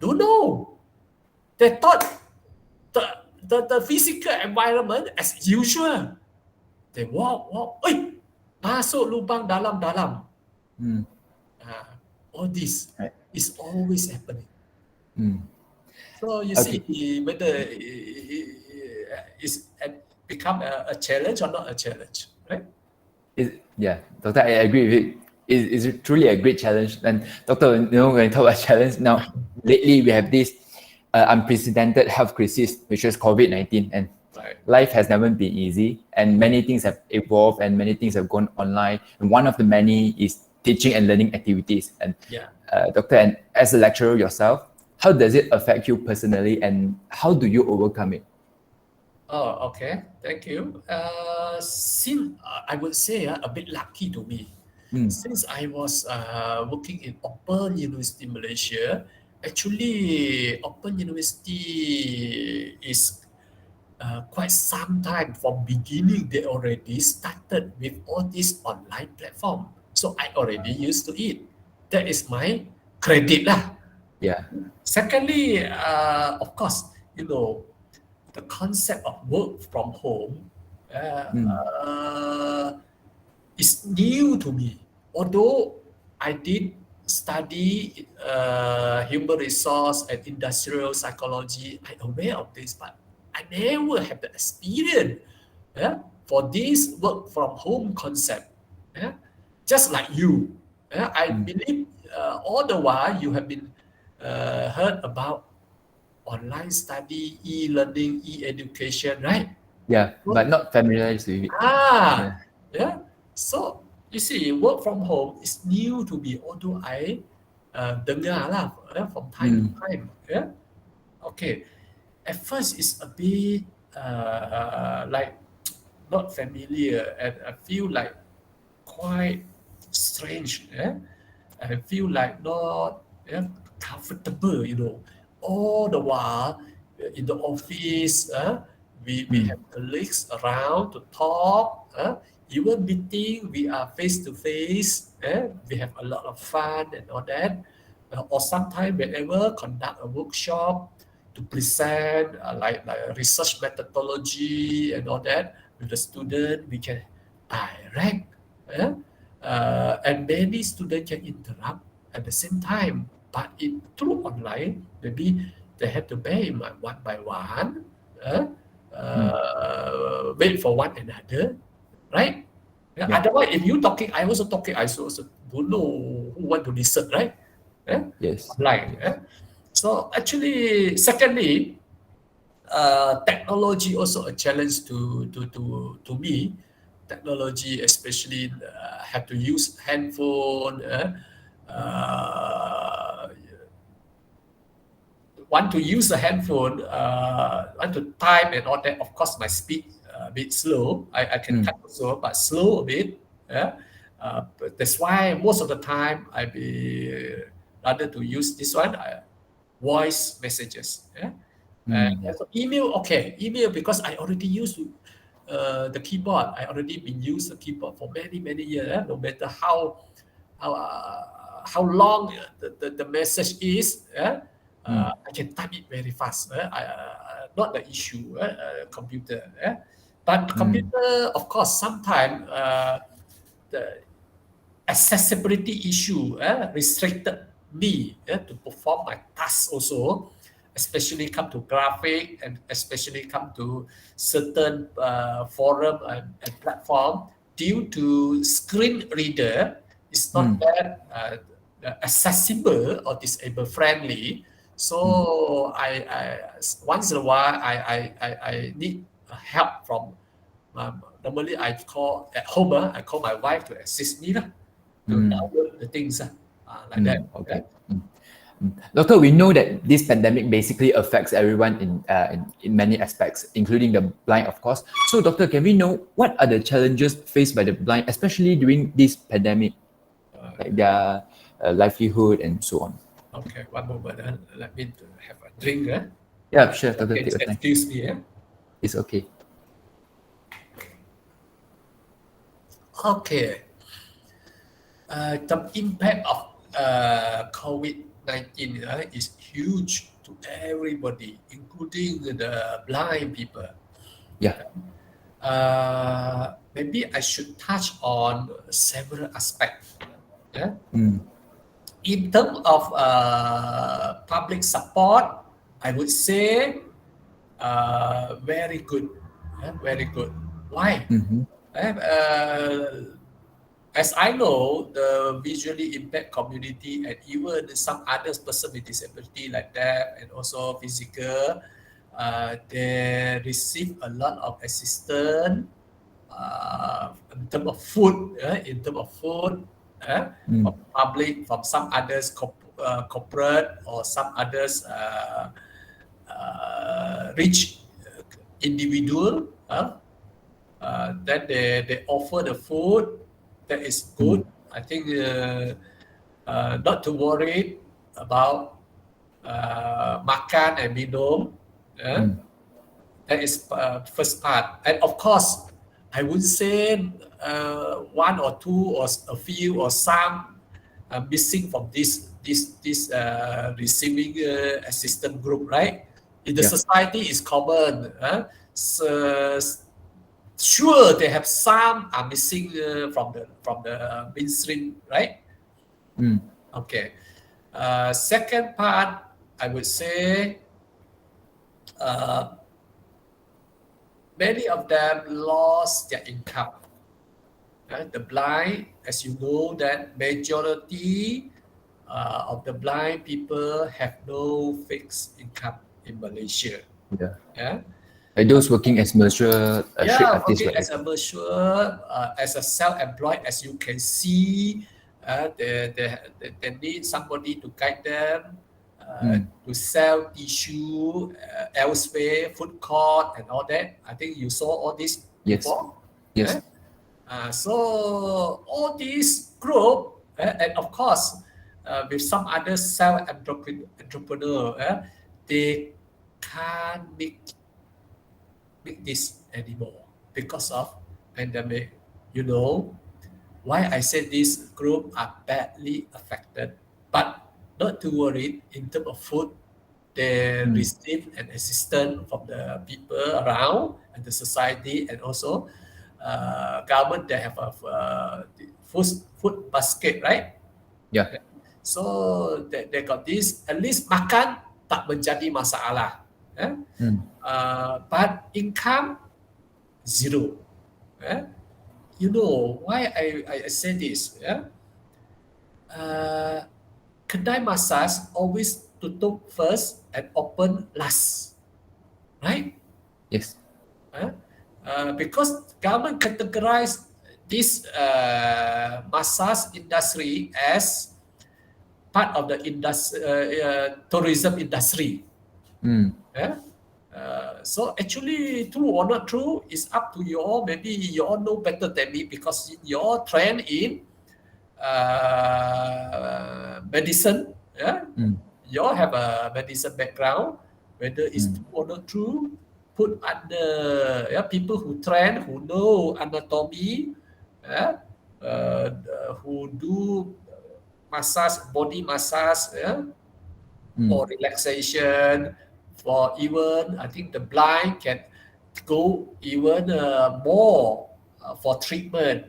don't know. They thought the the physical environment as usual. They walk, masuk lubang dalam-dalam. Mm. All this Right. is always happening. Mm. So you Okay. see whether it's become a challenge or not a challenge, right? Yeah, Doctor, I agree with it. It's truly a great challenge. And Doctor, when you talk about challenge, now lately we have this unprecedented health crisis, which is COVID-19, and Right. life has never been easy, and many things have evolved, and many things have gone online. And one of the many is teaching and learning activities. And Yeah. Doctor, and as a lecturer yourself, how does it affect you personally, and how do you overcome it? Oh, okay. Thank you. Since I would say a bit lucky to me, since I was working in Open University Malaysia, actually Open University is quite some time from beginning. They already started with all this online platform, so I already used to it. That is my credit lah. Yeah. Secondly, of course, the concept of work from home is new to me. Although I did study human resource and industrial psychology, I'm aware of this, but I never have the experience for this work from home concept. Yeah? Just like you, I believe all the while you have been heard about online study, e-learning, e-education, right? Yeah, but not familiarized with it. Yeah. Yeah. So you see, work from home is new to me, although I dengar lah from time to time. Yeah. Okay. At first, it's a bit like not familiar, and I feel like quite strange. Yeah. I feel like not comfortable, all the while in the office, we have colleagues around to talk. Even meeting, we are face to face. We have a lot of fun and all that. Or sometimes, whenever conduct a workshop to present like a research methodology and all that with the student, we can direct. And many students can interrupt at the same time, but through online, maybe they have to bear in mind one by one, wait for one another, right? Yeah. Yeah. Otherwise, if you talking, I also talking, I also don't know who want to listen, right? Yes. Online. So actually, secondly, technology also a challenge to me. Technology, especially have to use handphone. Want to use the handphone, want to type and all that. Of course, my speed a bit slow. I can type also, but slow a bit. But that's why most of the time I be rather to use this one, voice messages. And Yeah. so email, okay, email because I already used the keyboard. I already been used the keyboard for many years. No matter how long the message is, I can type it very fast. Not the issue, computer. But computer, of course, sometimes the accessibility issue restricted me to perform my tasks also, especially come to graphic and especially come to certain forum and platform due to screen reader is not that accessible or disable friendly. So I once in a while I need help from normally I call at home. I call my wife to assist me lah. to download the things like that. Okay. Doctor, we know that this pandemic basically affects everyone in many aspects, including the blind, of course. So, doctor, can we know what are the challenges faced by the blind, especially during this pandemic, like their livelihood and so on? Okay, one moment. Let me have a drink. Yeah, sure, doctor. Okay, Take your time. excuse me. It's okay. Okay. The impact of COVID-19 is huge to everybody, including the blind people. Yeah. Maybe I should touch on several aspects. Yeah? In terms of public support, I would say very good. Very good. Why? As I know, the visually impaired community and even some others person with disability like that and also physical, they receive a lot of assistance in terms of food, from public, from some others corporate or some others rich individual. That they offer the food. That is good. I think not to worry about makan and minum. That is first part. And of course, I would say one or two or a few or some missing from this receiving assistance group, right? In the society is common. So, sure, they have some are missing from the mainstream, right? Okay. Second part, I would say many of them lost their income. The blind, as you know, that majority of the blind people have no fixed income in Malaysia. Like those working as mature street artists, working right? as a mature, as a self-employed, as you can see, they need somebody to guide them to sell tissue elsewhere, food court and all that. I think you saw all this before. Yes. So all these group, and of course, with some other self-entrepreneur, they can't make this anymore because of pandemic. You know why I say this group are badly affected, but not to worry. In terms of food, they receive an assistance from the people around and the society, and also government. They have a food basket, right? Yeah. So they got this. At least makan tak menjadi masalah. But income zero. You know why I say this? Kedai massage always tutup first and open last, right? Yes. Because government categorize this massage industry as part of the tourism industry. So actually, true or not true is up to you all. Maybe you all know better than me because your trend in medicine. You all have a medicine background. Whether it's true or not true, put under people who train, who know anatomy, who do massage, body massage, for relaxation. For even, I think the blind can go even more for treatment.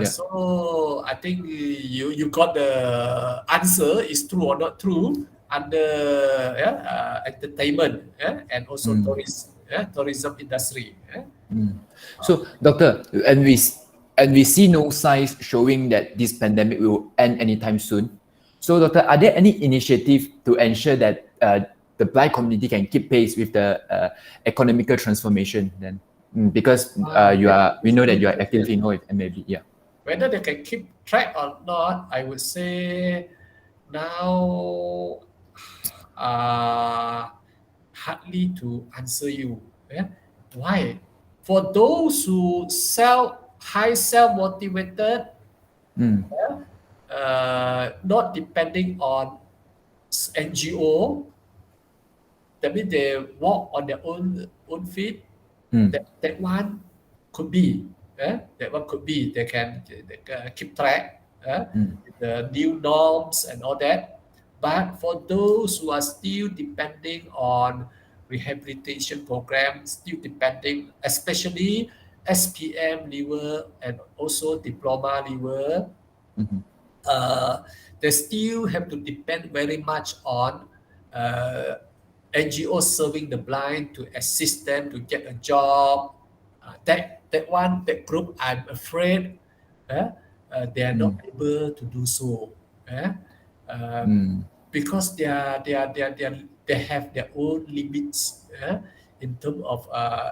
So I think you got the answer is true or not true under entertainment and also tourism industry. So, doctor, and we see no signs showing that this pandemic will end anytime soon. So, doctor, are there any initiative to ensure that the blind community can keep pace with the economical transformation then? Because we know that you are actively involved with MAB. Whether they can keep track or not, I would say now hardly to answer you. Yeah? Why? For those who high self motivated, Mm. not depending on NGO, that means they walk on their own feet. Mm. That one could be. That one could be. They can keep track Mm. the new norms and all that. But for those who are still depending on rehabilitation programs, still depending, especially SPM level and also diploma level, Mhm. they still have to depend very much on uh, NGOs serving the blind to assist them to get a job. That group, I'm afraid, they are not Mm. able to do so. eh, uh, Mm. because they have their own limits, in terms of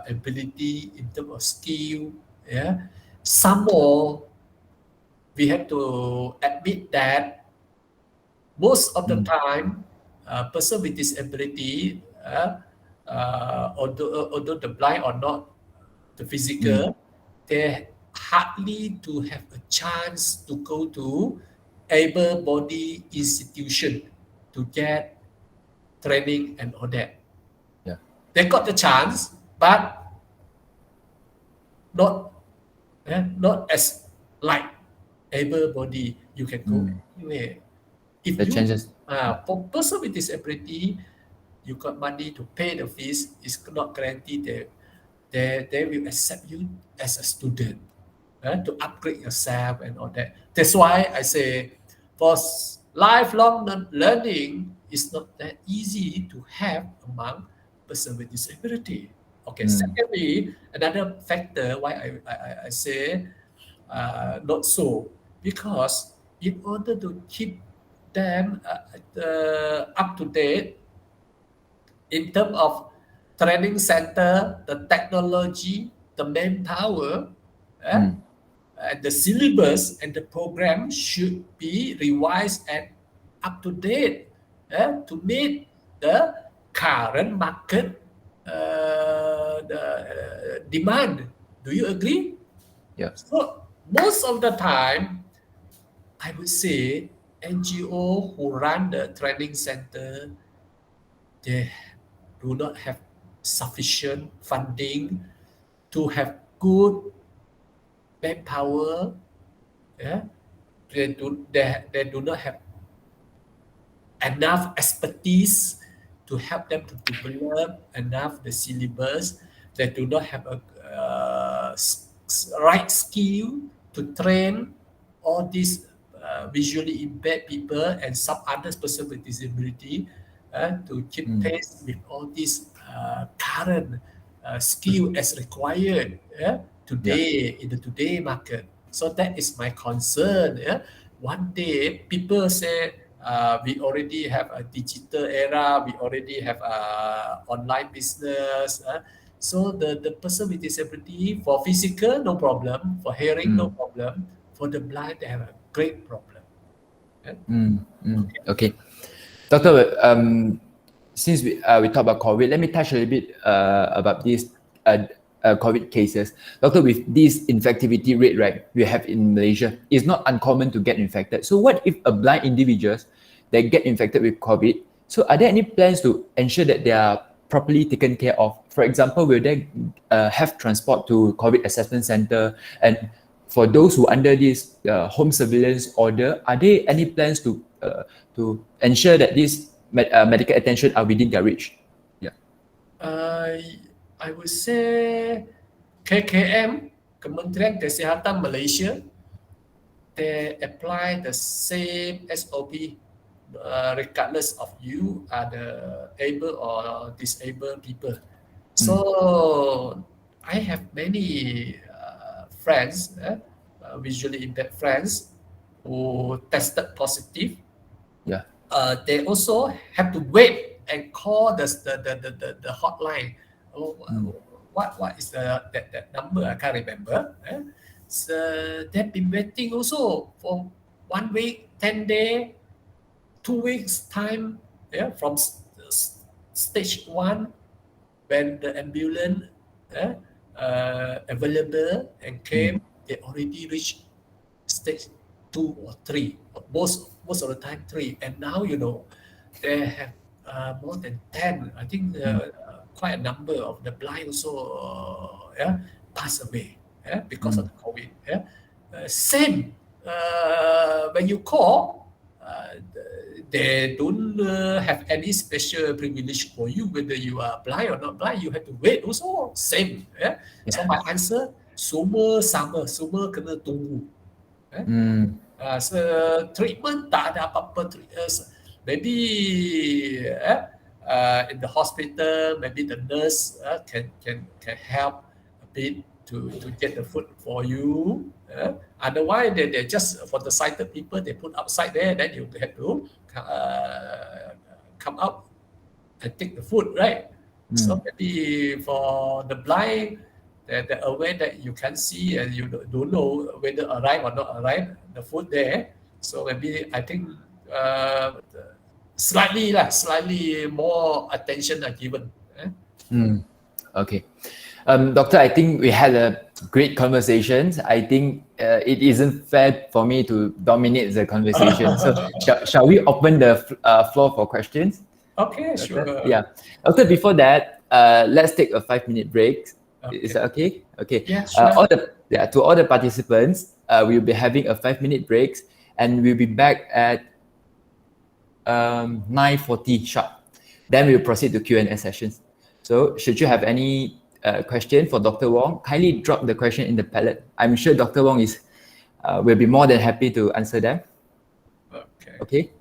ability, in terms of skill. Yeah, some more we have to admit that most of the Mm. time, a person with disability, although the blind or not, the Mm. physical, they hardly to have a chance to go to able-bodied institution to get training and all that. Yeah. They got the chance, but not not as like able-bodied. You can go Mm. anywhere. If The you chances. for person with disability, you got money to pay the fees, it's not guaranteed they will accept you as a student, to upgrade yourself and all that. That's why I say for lifelong learning is not that easy to have among person with disability. Okay, Mm. secondly, another factor why I say not so, because in order to keep them up to date in terms of training center, the technology, the manpower, eh, Mm. and the syllabus and the program should be revised and up to date, to meet the current market demand. Do you agree? Yeah. So most of the time, I would say NGO who run the training center, they do not have sufficient funding to have good manpower. Yeah, they do not have enough expertise to help them to develop enough the syllabus. They do not have a right skill to train all these visually impaired people and some other person with disability, to keep Mm. pace with all these current skill as required, Yeah. today in the today market. So that is my concern. Yeah? One day people say we already have a digital era, we already have a online business. So the person with disability, for physical, no problem. For hearing, no Mm. problem. For the blind, they have a great problem. Yeah? Mm. Mm. Okay. Okay. Doctor, since we talk about COVID, let me touch a little bit about these COVID cases. Doctor, with this infectivity rate, right, we have in Malaysia, it's not uncommon to get infected. So what if a blind individuals that get infected with COVID? So are there any plans to ensure that they are properly taken care of? For example, will they have transport to COVID assessment center? And for those who under this home surveillance order, are there any plans to ensure that these medical attention are within their reach? Yeah. I would say KKM, Kementerian Kesihatan Malaysia, they apply the same SOP, regardless of you are the able or disabled people. Mm. So I have many friends, visually impaired friends, who tested positive. Yeah. They also have to wait and call the hotline. Oh, Mm. what is that number? I can't remember. they've been waiting also for 1 week, 10 day, 2 weeks time. Yeah, from stage one when the ambulance uh, available and came, they already reached stage 2 or 3. Most of the time 3, and now they have more than 10. I think quite a number of the blind also yeah, pass away because of the COVID. Yeah. Same when you call, they don't have any special privilege for you whether you are blind or not blind. You have to wait also same. Yeah. So my answer, semua kena tunggu. So treatment tak ada apa-apa. Maybe in the hospital, maybe the nurse can help a bit to get the food for you. Otherwise, they just for the sighted people they put outside there. Then you have to come out and take the food, right? So maybe for the blind, they're aware that you can see and you don't know whether arrive or not arrive the food there. So maybe I think slightly more attention are given. Okay. Doctor, I think we had a great conversation. I think it isn't fair for me to dominate the conversation. So shall we open the floor for questions? Okay, Doctor? sure. Yeah. Doctor, before that, let's take a 5-minute break. Is that okay? Okay. Yeah, sure. To all the participants, we'll be having a 5-minute break and we'll be back at 9:40 sharp. Then we'll proceed to Q&A sessions. So should you have any question for Dr. Wong, kindly drop the question in the Padlet. I'm sure Dr. Wong will be more than happy to answer them. Okay.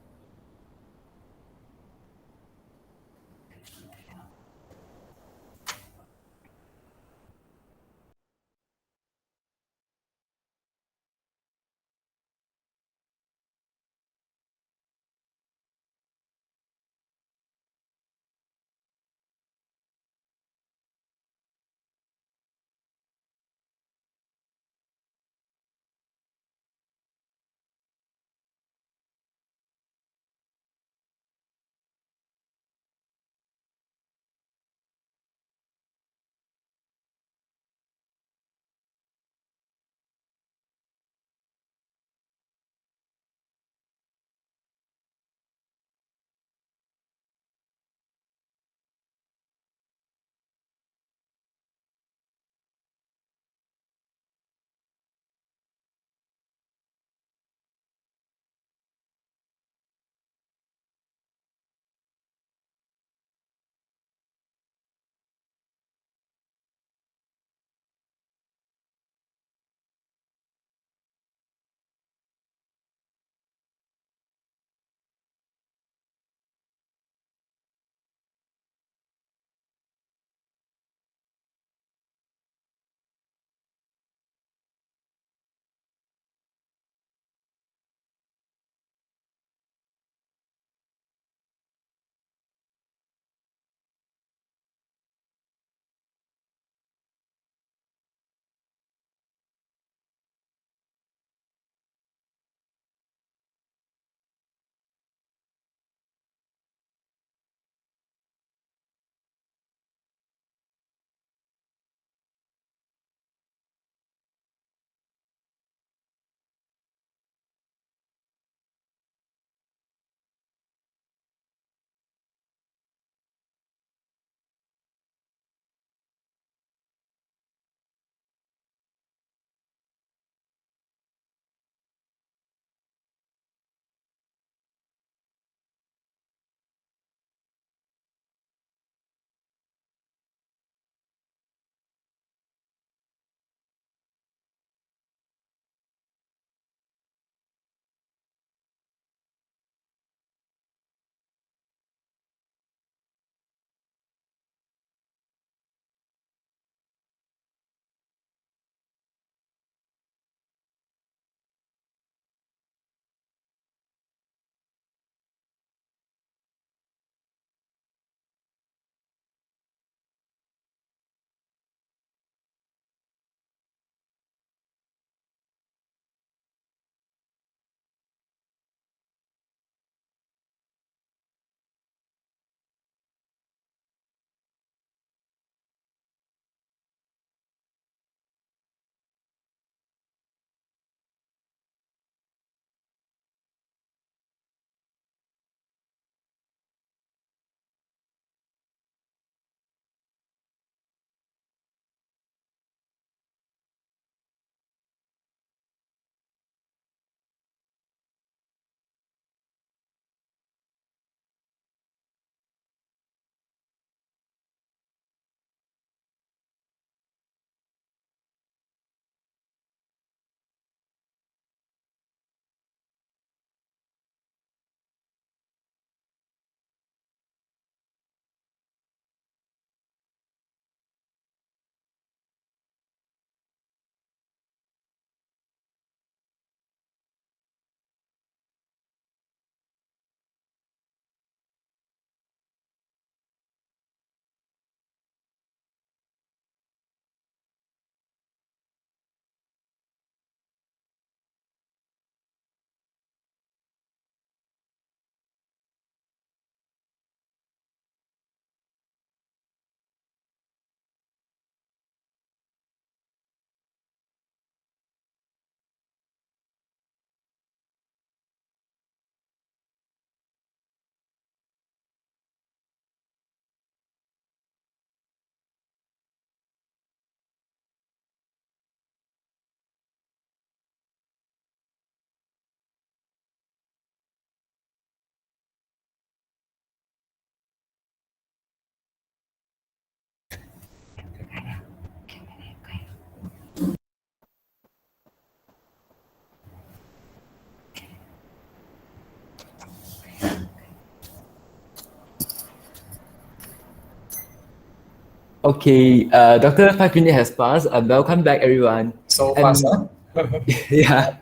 Okay, Doctor, 5 minutes has passed. Welcome back, everyone. So fast, And huh? yeah,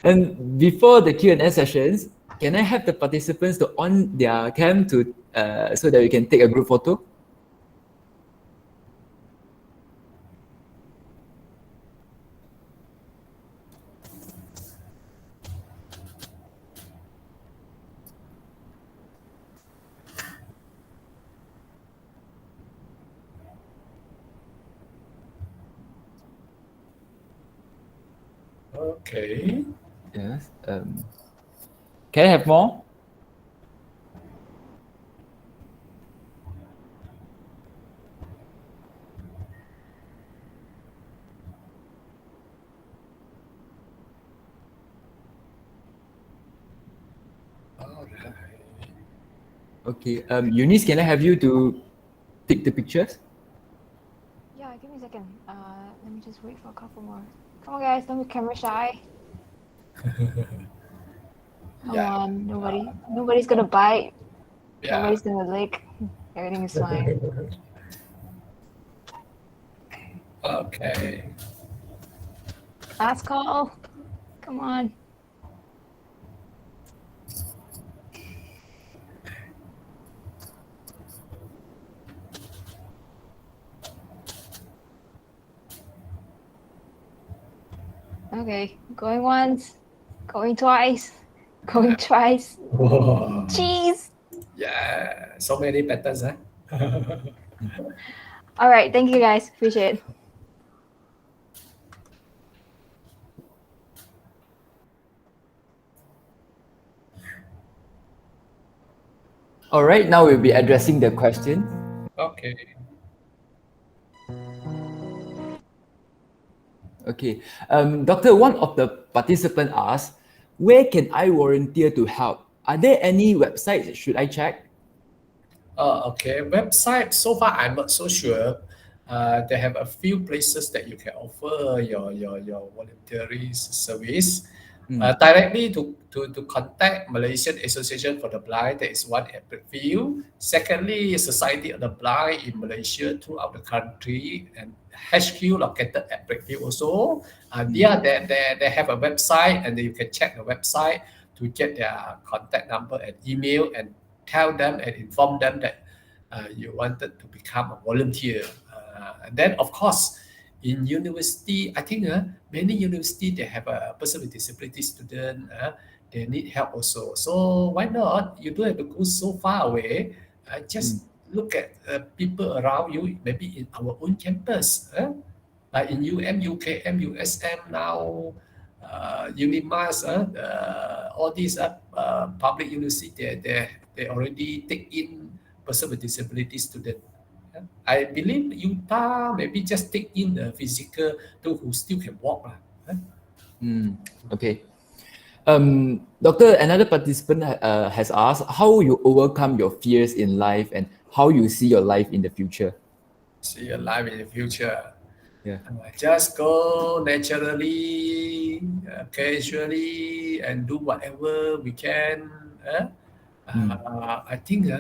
and before the Q&A sessions, can I have the participants to on their cam to so that we can take a group photo? Okay. Yes. Can I have more? All right. Okay. Eunice, can I have you to take the pictures? Yeah, give me a second. Let me just wait for a couple more. Come on, guys, don't be camera shy. Come Yeah. on, nobody's gonna bite. Yeah. Nobody's gonna lick. Everything is fine. Okay. Last call. Come on. Okay, going once, going twice, going twice. Whoa. Cheese. Yeah. So many patterns, huh? All right, thank you guys. Appreciate it. All right. Now we'll be addressing the question. Okay. Okay. Doctor, one of the participants asked, where can I volunteer to help? Are there any websites should I check? Okay. Website. So far, I'm not so sure. They have a few places that you can offer your voluntary service. Directly to contact Malaysian Association for the Blind. There is one at Brookview. Secondly, Society of the Blind in Malaysia throughout the country and HQ located at Brookview also. They have a website and you can check the website to get their contact number and email and tell them and inform them that you wanted to become a volunteer. And then, of course, in university, I think many university they have a person with disability student. They need help also. So why not? You don't have to go so far away. Just look at people around you, maybe in our own campus. Like in UKM, USM now, Unimas, all these public university, they already take in person with disability student. I believe Utah maybe just take in the physical, those who still can walk. Okay. Doctor, another participant has asked how you overcome your fears in life and how you see your life in the future. See your life in the future. Yeah. Just go naturally, casually, and do whatever we can. I think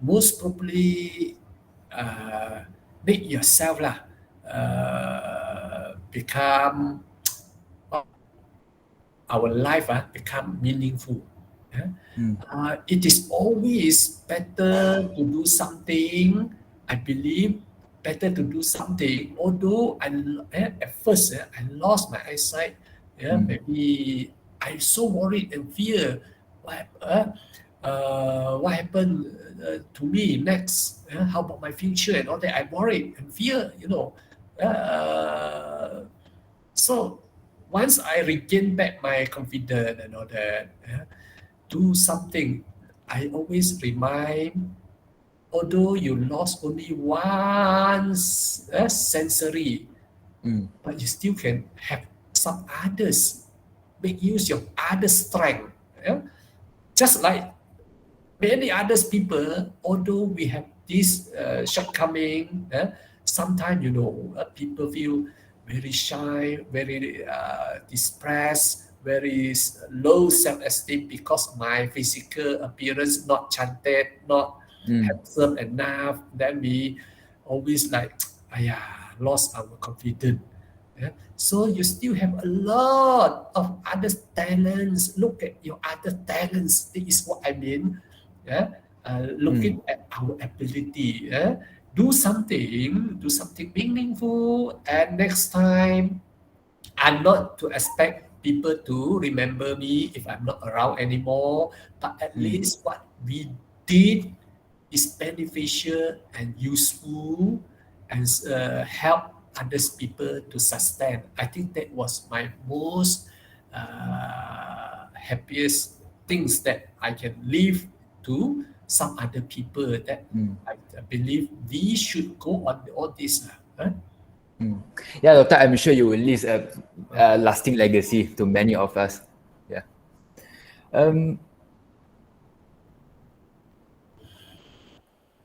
most probably make yourself become our life become meaningful. It is always better to do something. I believe better to do something. Although at first I lost my eyesight. Maybe I so worried and fear what happened to me next. How about my future and all that? I worried and fear. So once I regain back my confidence and all that, do something. I always remind, although you lost only one sensory, but you still can have some others. Make use of other strength. Just like many others people, although we have this shortcoming, sometimes people feel very shy, very depressed, very low self-esteem because my physical appearance not chanted, not handsome enough. Then we always like, lost our confidence. Yeah? So you still have a lot of other talents. Look at your other talents. This is what I mean. Yeah? Looking at our ability. Yeah? Do something meaningful, and next time I'm not to expect people to remember me if I'm not around anymore, but at least what we did is beneficial and useful and help others people to sustain. I think that was my most happiest things that I can leave to some other people that I believe we should go on all this. Huh? Yeah, Doctor, I'm sure you will leave a lasting legacy to many of us. Yeah.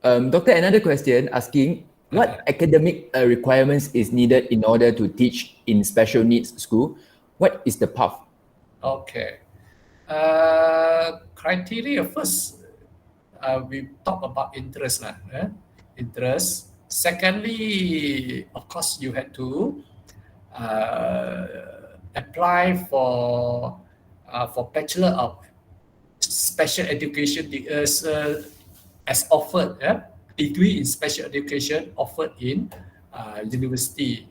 Doctor, another question asking, what academic requirements is needed in order to teach in special needs school? What is the path? Okay. Criteria first, we talk about interest lah. Interest. Secondly, of course, you had to apply for Bachelor of Special Education as offered. Degree in special education offered in university.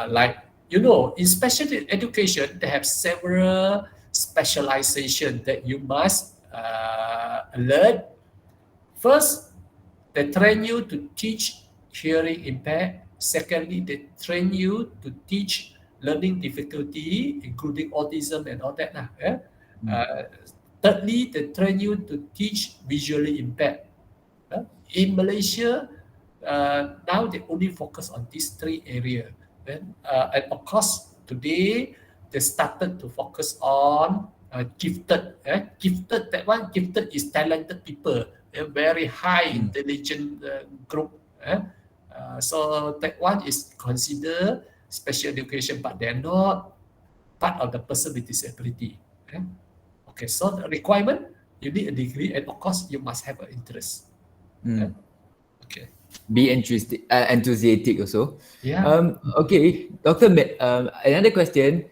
Like in special education, they have several specialization that you must learn. First, they train you to teach hearing impaired. Secondly, they train you to teach learning difficulty, including autism and all that. Thirdly, they train you to teach visually impaired. In Malaysia, now they only focus on these three areas. And of course, today they started to focus on gifted. Gifted, that one, gifted is talented people, a very high intelligent group. So that one is considered special education, but they're not part of the person with disability. Okay, so the requirement, you need a degree, and of course, you must have an interest. Okay. Be enthusiastic also. Yeah. Okay, Doctor, another question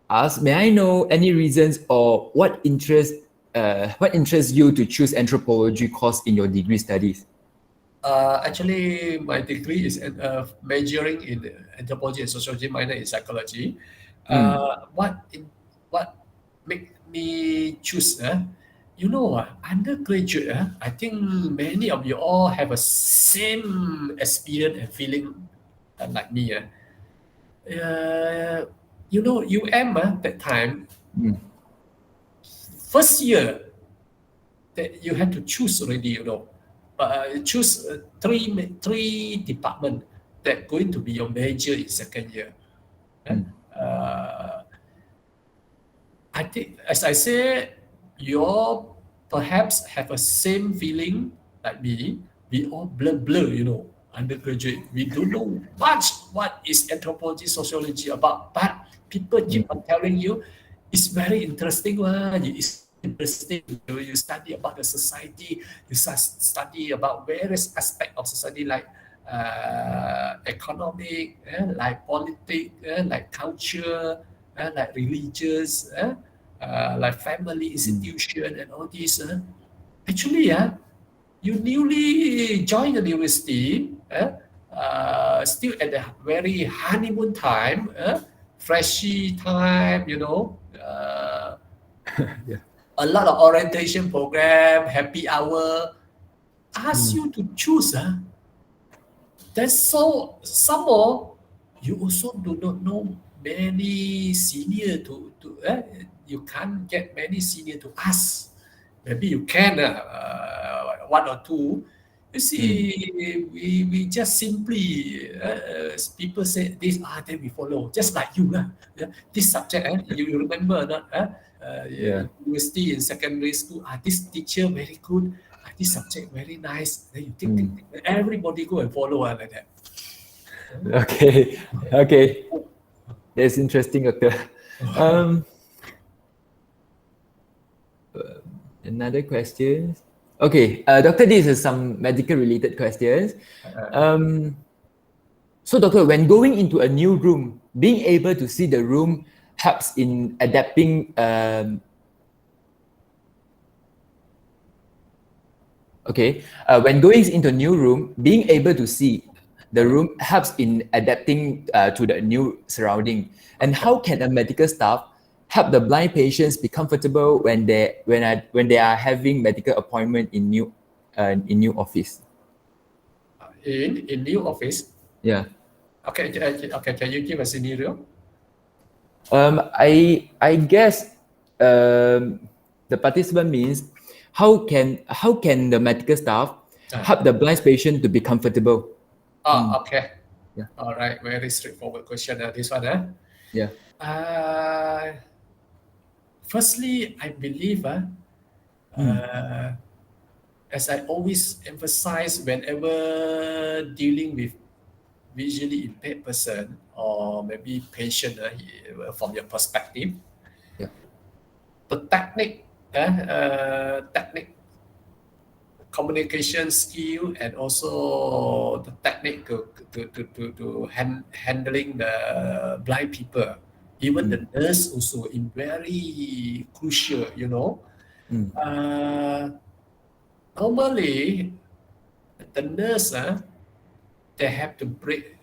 asks, may I know any reasons or what interests you to choose anthropology course in your degree studies? Actually, my degree is majoring in anthropology and sociology, minor in psychology. What make me choose? Undergraduate, I think many of you all have a same experience and feeling like me. That time, first year, that you had to choose already, choose three department that going to be your major in second year. I think, as I said, you all perhaps have a same feeling like me. We all blur, undergraduate. We don't know much what is anthropology, sociology about, but people keep on telling you it's very interesting. It's interesting. You study about the society. You study about various aspects of society, like economic, like politics, like culture, like religious, like family institution, and all these. Actually, you newly joined the university, still at the very honeymoon time, freshy time, a lot of orientation program, happy hour, ask you to choose. That's so, some more, you also do not know many senior you can't get many senior to ask. Maybe you can, one or two. You see, we just simply, people say this, then we follow, just like you. This subject, you remember or not? University in secondary school, this teacher very good, this subject very nice. Then you think, everybody go and follow like that. Okay. That's interesting, Doctor. Another question. Okay, doctor, this is some medical related questions. So doctor, when going into a new room, being able to see the room helps in adapting. When going into a new room, being able to see the room helps in adapting to the new surrounding. And how can a medical staff help the blind patients be comfortable when they are having medical appointment in new office? In new office. Yeah. Okay, can you give a scenario? I guess the participant means how can the medical staff help the blind patient to be comfortable? Okay. Yeah. All right, very straightforward question. This one, Yeah. Firstly, I believe, as I always emphasize, whenever dealing with visually impaired person or maybe patient, from your perspective, Yeah. the technique, communication skill, and also the technique to handling the blind people. Even the nurse also in very crucial, Normally, the nurse, they have to break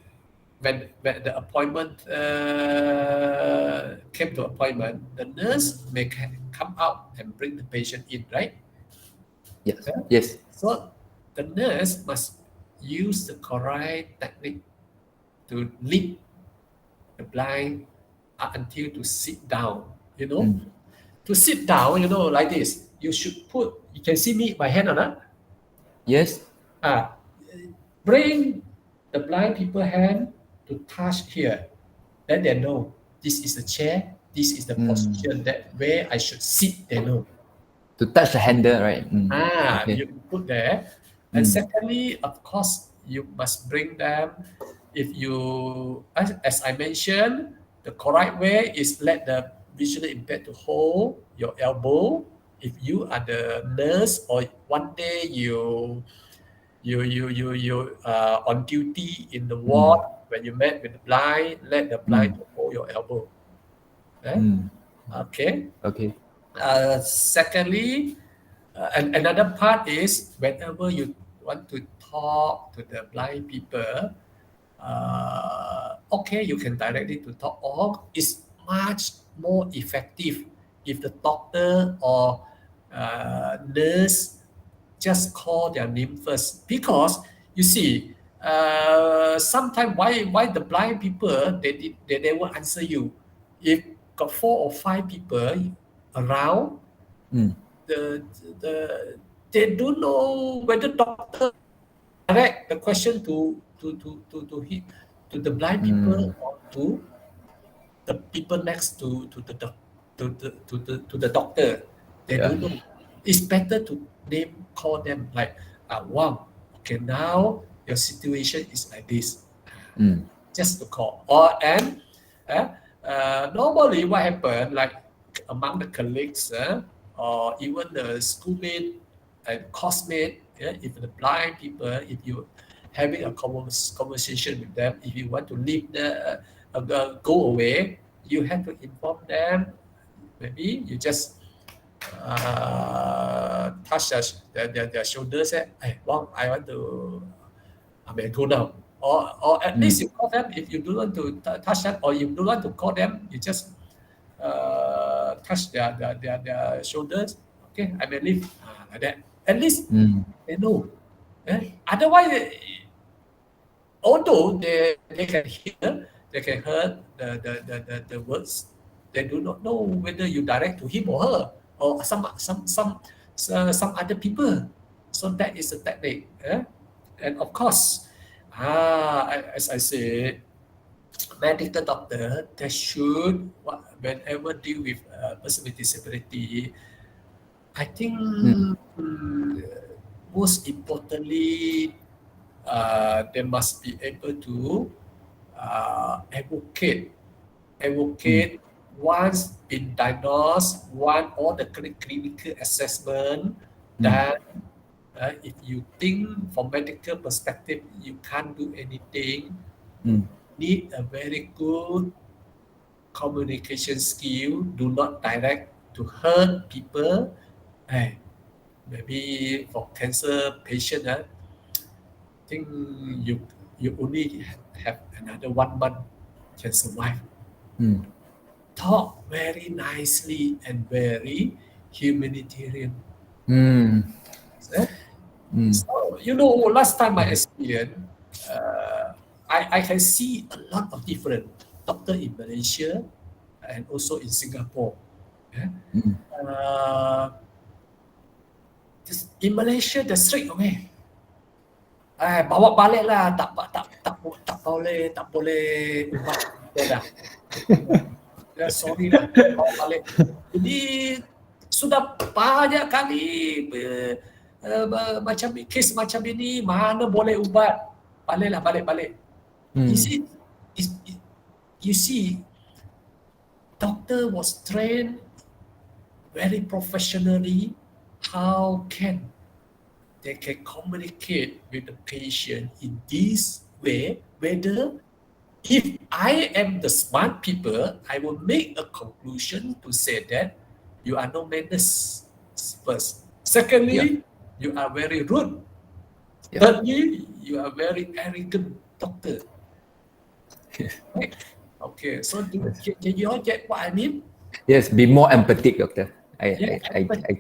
when the appointment came to appointment. The nurse may come out and bring the patient in, right? Yes. Yeah? Yes. So the nurse must use the correct technique to lead the blind until to sit down. To sit down, like this. You should put. You can see me, my hand on that. Yes. Ah, bring the blind people hand to touch here. Then they know this is the chair, this is the position that where I should sit. They know. To touch the handle, right? Okay. You put there. And secondly, of course, you must bring them. If you, as I mentioned, the correct way is let the visually impaired to hold your elbow. If you are the nurse or one day you on duty in the ward when you met with the blind, let the blind to hold your elbow. Okay. Okay. Okay. Secondly, and another part is whenever you want to talk to the blind people, okay, you can directly to talk, or it's much more effective if the doctor or nurse just call their name first, because you see, sometimes why the blind people they will answer you if got 4 or 5 people around, the the they don't know whether doctor direct the question to the blind people or to the people next to the to the doctor. They Yeah. don't know. It's better to call them like, wow, okay, now your situation is like this. Just to call. Normally what happen, like among the colleagues, or even the schoolmate and classmate, if the blind people, if you having a conversation with them, if you want to leave go away, you have to inform them. Maybe you just touch their shoulders, say, hey, Wong, I want to, I may go now. Or at least you call them. If you don't want to touch them, or you don't want to call them, you just touch their shoulders. Okay, I may leave. Like that. At least they know. Otherwise, although they can hear, they can hear the words, they do not know whether you direct to him or her or some other people. So that is the technique. And of course, as I said, medical doctor, they should, whenever deal with a person with disability, I think, most importantly, they must be able to advocate once been diagnosed, one all the clinical assessment done, if you think from medical perspective you can't do anything, need a very good communication skill. Do not direct to hurt people. Maybe for cancer patient, I think you only have another 1 month can survive. Talk very nicely and very humanitarian. So, last time I experienced, I can see a lot of different doctor in Malaysia and also in Singapore. In Malaysia, the strict, okay. Bawa balik lah, tak boleh ubah kita dah. Sorry lah, bawa balik. Jadi sudah banyak kali macam kes macam ini, mana boleh ubat, balik. You see, doctor was trained very professionally. How can they can communicate with the patient in this way? Whether if I am the smart people, I will make a conclusion to say that you are no manners first. Secondly, you are very rude. Thirdly, you are very arrogant doctor. Right? Okay, so can you all get what I mean? Yes, be more empathic, doctor. I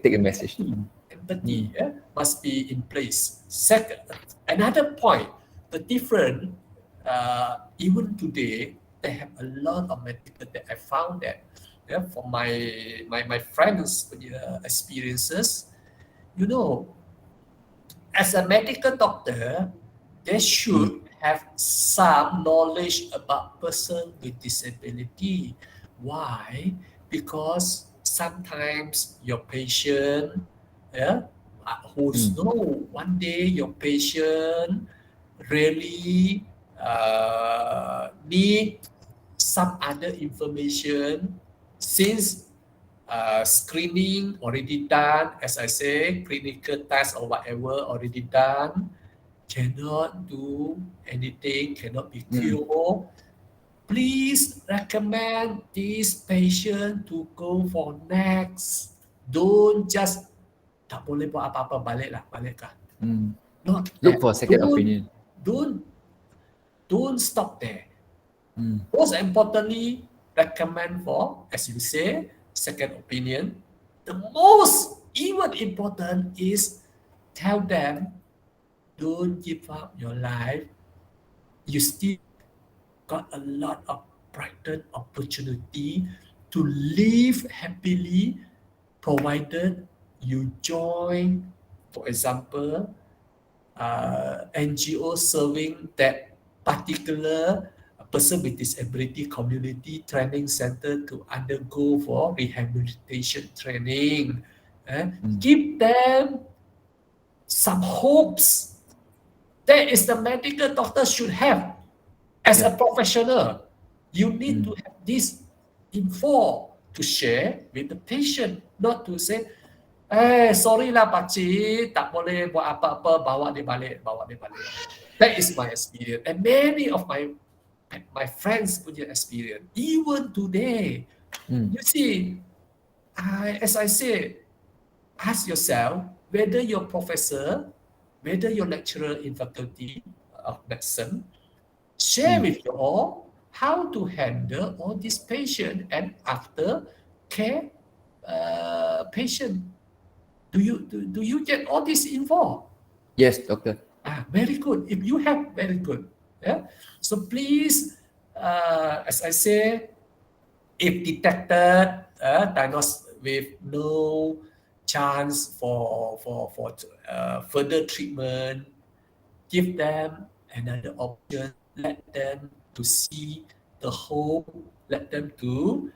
take the message. Empathy must be in place. Second, another point, the different, even today, they have a lot of medical that I found that for my friends' experiences, as a medical doctor, they should have some knowledge about person with disability. Why? Because sometimes your patient, who's one day your patient really need some other information since screening already done, as I say, clinical test or whatever already done, cannot do anything, cannot be cured. Please recommend this patient to go for next. Don't just tak boleh buat apa-apa, balik kah. Look for second opinion. Don't stop there. Most importantly, recommend for, as you say, second opinion. The most even important is tell them, don't give up your life. You still got a lot of brighter opportunity to live happily, provided you join, for example, NGO serving that particular person with disability community training center to undergo for rehabilitation training. Give them some hopes. That is the medical doctor should have. As a professional, you need to have this info to share with the patient, not to say, sorry lah pakcik, tak boleh buat apa-apa, bawa dia balik. That is my experience. And many of my friends punya experience. Even today, you see, as I say, ask yourself whether your professor, whether your lecturer in faculty of medicine, share with you all how to handle all these patient and after care patient. Do you get all this info? Yes, doctor. Very good. If you have, very good. So please, as I say, if detected, diagnosed with no chance for further treatment, give them another option. Let them to see the hope. Let them to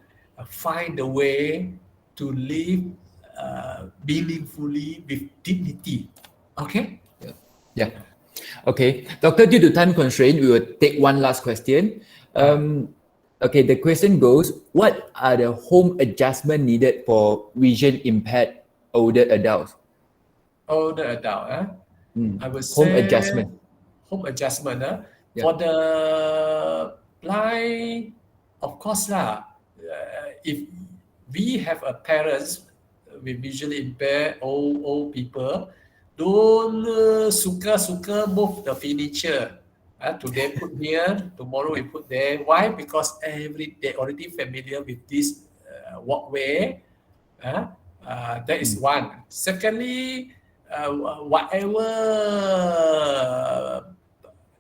find a way to live meaningfully with dignity. Okay? Yeah. Okay. Doctor, due to time constraint, we will take one last question. Okay, the question goes, what are the home adjustment needed for vision impaired older adults? older adult, I would Home say adjustment. home adjustment. Yeah. For the blind, of course lah. If we have a parents with visually impaired old people, don't suka move the furniture. Today put here, tomorrow we put there. Why? Because they already familiar with this walkway. That is one. Secondly, whatever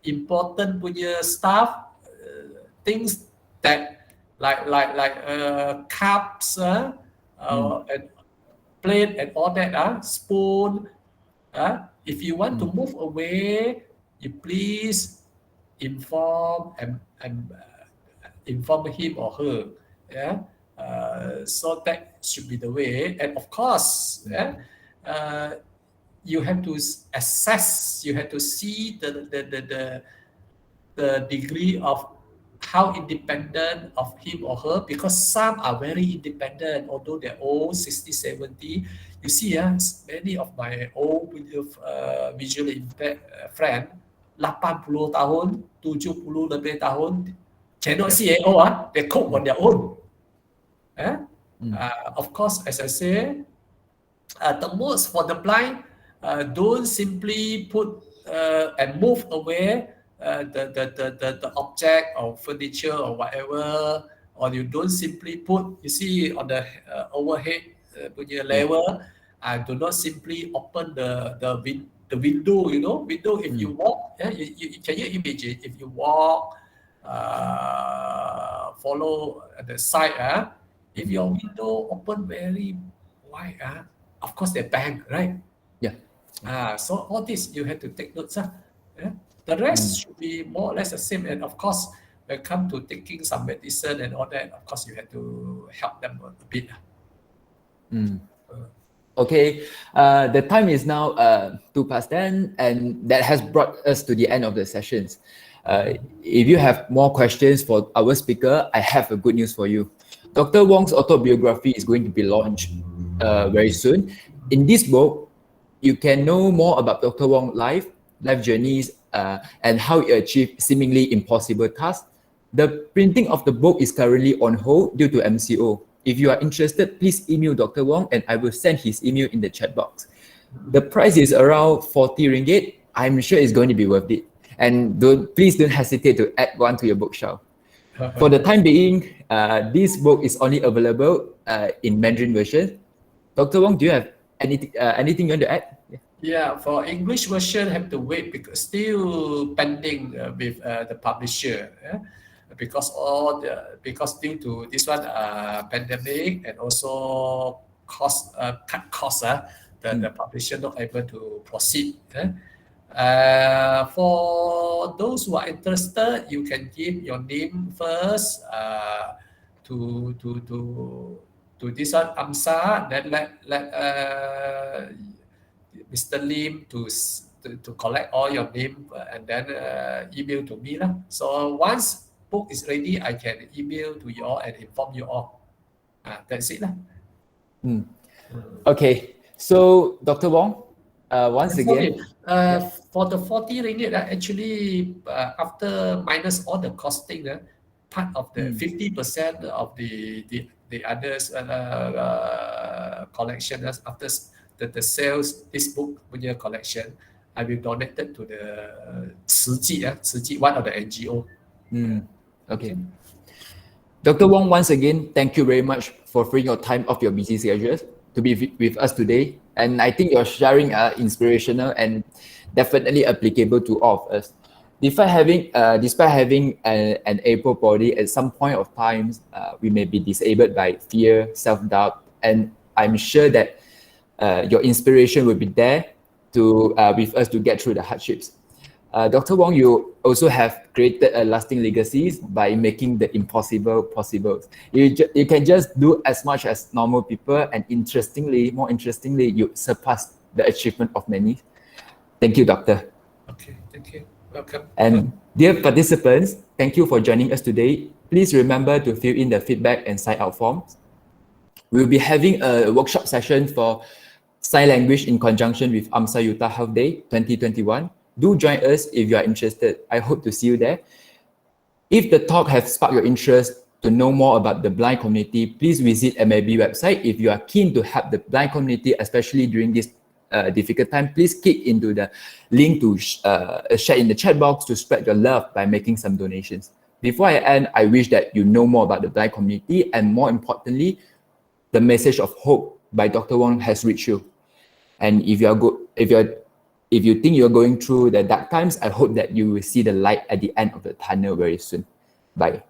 important punya stuff, things that like cups, and plate and all that, spoon. If you want to move away, you please inform and inform him or her. Yeah. So that should be the way. And of course, you have to assess. You have to see the degree of how independent of him or her, because some are very independent, although they're old, 60, 70. You see, many of my old visually impaired friend, 80 tahun, 70 lebih tahun, cannot see at all, they cope on their own. Of course, as I say, the most for the blind, don't simply put and move away the object or furniture or whatever, or you don't simply put, you see on the overhead punya level, do not simply open the window, window. If you walk, can you imagine if you walk, follow the side, if your window open very wide, of course they bang, right? Yeah. So all this you have to take notes. The rest should be more or less the same. And of course, when it comes to taking some medicine and all that, of course you have to help them a bit. Okay, the time is now 10:02, and that has brought us to the end of the sessions. If you have more questions for our speaker, I have a good news for you. Dr. Wong's autobiography is going to be launched very soon. In this book, you can know more about Dr. Wong's life journeys, and how he achieved seemingly impossible tasks. The printing of the book is currently on hold due to MCO. If you are interested, please email Dr. Wong and I will send his email in the chat box. The price is around 40 ringgit. I'm sure it's going to be worth it. And please don't hesitate to add one to your bookshelf. For the time being, this book is only available in Mandarin version. Dr. Wong, do you have anything you want to add? Yeah, for English version, have to wait because still pending with the publisher. Because due to this one pandemic and also cut costs, the publisher not able to proceed. For those who are interested, you can give your name first to this one AMSA, then let Mr. Lim to collect all your name and then email to me lah. So once book is ready, I can email to you all and inform you all. That's it lah. Okay, so Dr. Wong, once again, for the 40 ringgit, actually after minus all the costing, part of the 50% of the others collection after the sales, this book punya collection, I will donate it to the Chee, one of the NGO. Okay. Dr. Wong, once again, thank you very much for freeing your time off your busy schedules to be with us today. And I think your sharing are inspirational and definitely applicable to all of us. Despite having an able body, at some point of time, we may be disabled by fear, self-doubt, and I'm sure that your inspiration will be there with us to get through the hardships. Dr. Wong, you also have created a lasting legacy by making the impossible possible. You can just do as much as normal people, and more interestingly, you surpass the achievement of many. Thank you, Doctor. Okay, thank you. Welcome. And dear participants, thank you for joining us today. Please remember to fill in the feedback and sign out forms. We'll be having a workshop session for sign language in conjunction with AMSA Utah Health Day 2021. Do join us if you are interested. I hope to see you there. If the talk has sparked your interest to know more about the blind community, please visit MAB website. If you are keen to help the blind community, especially during this difficult time, please click into the link to share in the chat box to spread your love by making some donations. Before I end, I wish that you know more about the blind community, and more importantly, the message of hope by Dr. Wong has reached you. And if you think you're going through the dark times, I hope that you will see the light at the end of the tunnel very soon. Bye.